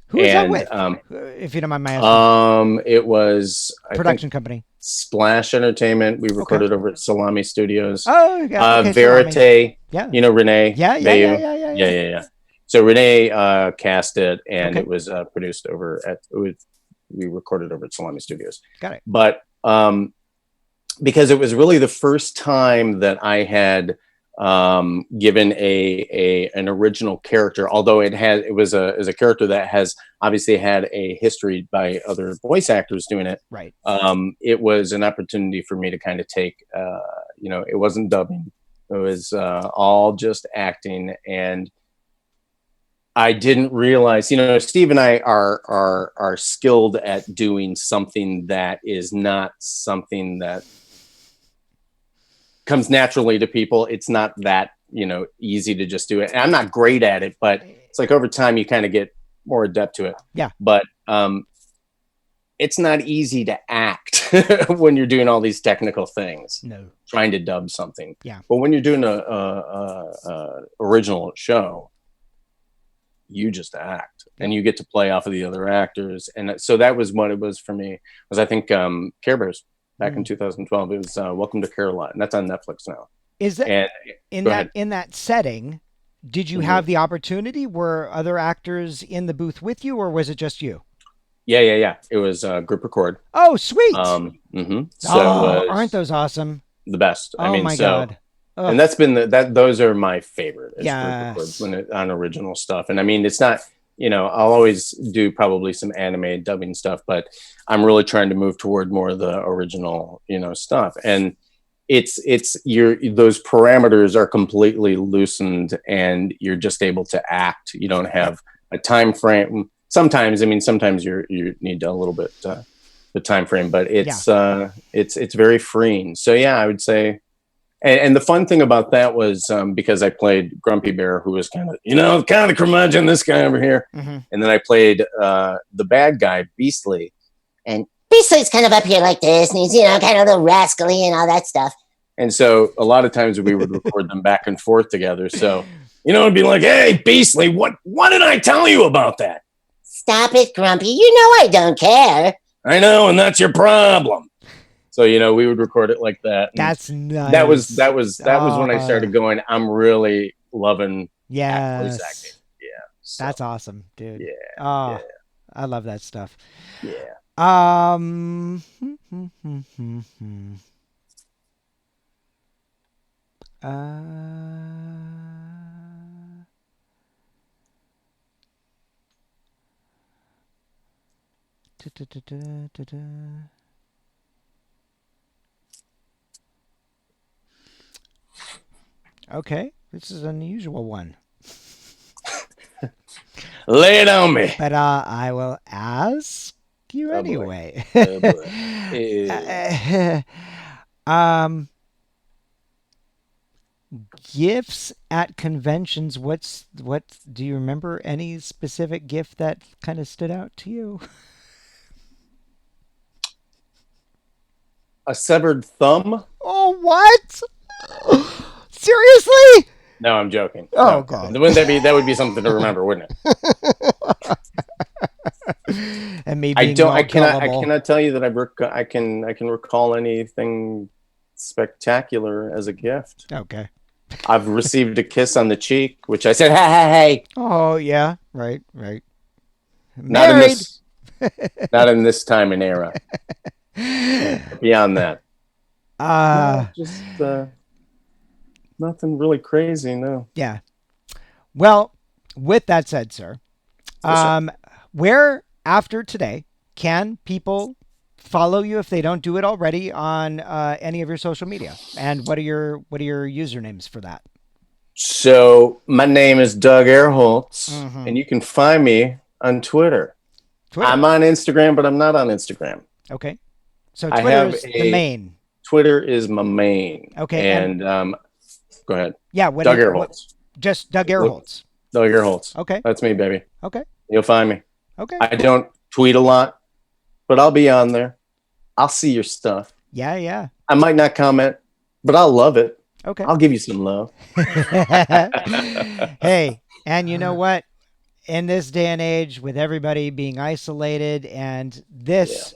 Who is that with? If you don't mind my asking. It was production company. Splash Entertainment. We recorded over at Salami Studios. Oh, yeah. Okay, Verite. Yeah. You know Renee. Yeah. So Renee cast it, and it was produced we recorded over at Salami Studios. Got it. But because it was really the first time that I had given an original character, although it was a character that has obviously had a history by other voice actors doing it. Right. It was an opportunity for me to kind of take, it wasn't dubbing. It was all just acting, and I didn't realize, Steve and I are skilled at doing something that is not something that comes naturally to people. It's not that, easy to just do it. And I'm not great at it, but it's like over time you kind of get more adept to it. Yeah. But it's not easy to act when you're doing all these technical things. No. Trying to dub something. Yeah. But when you're doing a original show, you just act and you get to play off of the other actors. And so that was what it was for me. Was I think Care Bears back in 2012. It was Welcome to Camelot, and that's on Netflix now. Is that in that setting? Did you have the opportunity? Were other actors in the booth with you, or was it just you? Yeah. It was group record. Oh, sweet. So aren't those awesome? The best. Oh my God. Ugh. And that's been those are my favorite. Yeah. On original stuff. And I mean, it's not, I'll always do probably some anime dubbing stuff, but I'm really trying to move toward more of the original, stuff. And those parameters are completely loosened, and you're just able to act. You don't have a time frame. Sometimes you need a little bit the time frame, but it's very freeing. So yeah, I would say. And the fun thing about that was because I played Grumpy Bear, who was kind of curmudgeon, this guy over here. Mm-hmm. And then I played the bad guy, Beastly. And Beastly's kind of up here like this, and he's, kind of a little rascally and all that stuff. And so a lot of times we would record them back and forth together. So, it'd be like, hey, Beastly, what did I tell you about that? Stop it, Grumpy. I don't care. I know, and that's your problem. So, we would record it like that. That's nice. That was when I started going, I'm really loving voice acting. Yeah. So. That's awesome, dude. Yeah. Oh, yeah. I love that stuff. Yeah. Okay, this is an unusual one. Lay it on me. But I will ask you anyway. Gifts at conventions. What do you remember any specific gift that kind of stood out to you? A severed thumb. Oh, what? Seriously? No, I'm joking. Oh, No. okay. Wouldn't that would be something to remember, wouldn't it? And me I being don't. all I gullible. cannot tell you that I can recall anything spectacular as a gift. Okay. I've received a kiss on the cheek, which I said, "Hey." Oh yeah, right. Not in Married. this. Not in this time and era. Beyond that, no, just nothing really crazy. No. Yeah. Well, with that said, sir, Yes, sir. where after today can people follow you if they don't do it already on any of your social media? And what are your usernames for that? So my name is Doug Erholtz, Mhm. and you can find me on Twitter. I'm on Instagram, but I'm not on Instagram. Okay. So I Twitter have is the main. Twitter is my main. Okay, And go ahead. Yeah. Doug Erholtz. Just Doug Erholtz. Doug Erholtz. Okay. That's me, baby. Okay. You'll find me. Okay. I don't tweet a lot, but I'll be on there. I'll see your stuff. Yeah. I might not comment, but I'll love it. Okay. I'll give you some love. Hey, and you know what? In this day and age, with everybody being isolated and this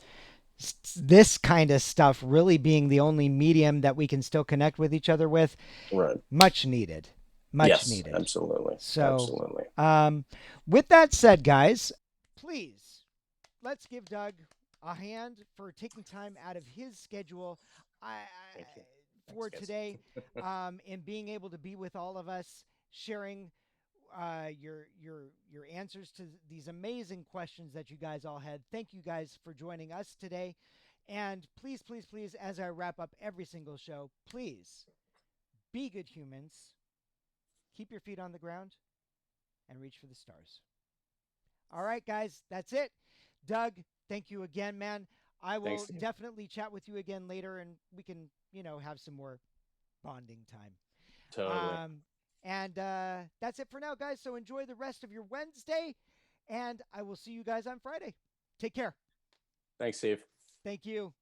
kind of stuff really being the only medium that we can still connect with each other with, Right. much needed. Much needed. Absolutely. So, absolutely. With that said, guys, please let's give Doug a hand for taking time out of his schedule for today, and being able to be with all of us, sharing your answers to these amazing questions that you guys all had. Thank you guys for joining us today. And please, as I wrap up every single show, please be good humans. Keep your feet on the ground and reach for the stars. All right, guys, that's it. Doug, thank you again, man. I will definitely chat with you again later, and we can, have some more bonding time. Totally. And that's it for now, guys. So enjoy the rest of your Wednesday, and I will see you guys on Friday. Take care. Thanks, Steve. Thank you.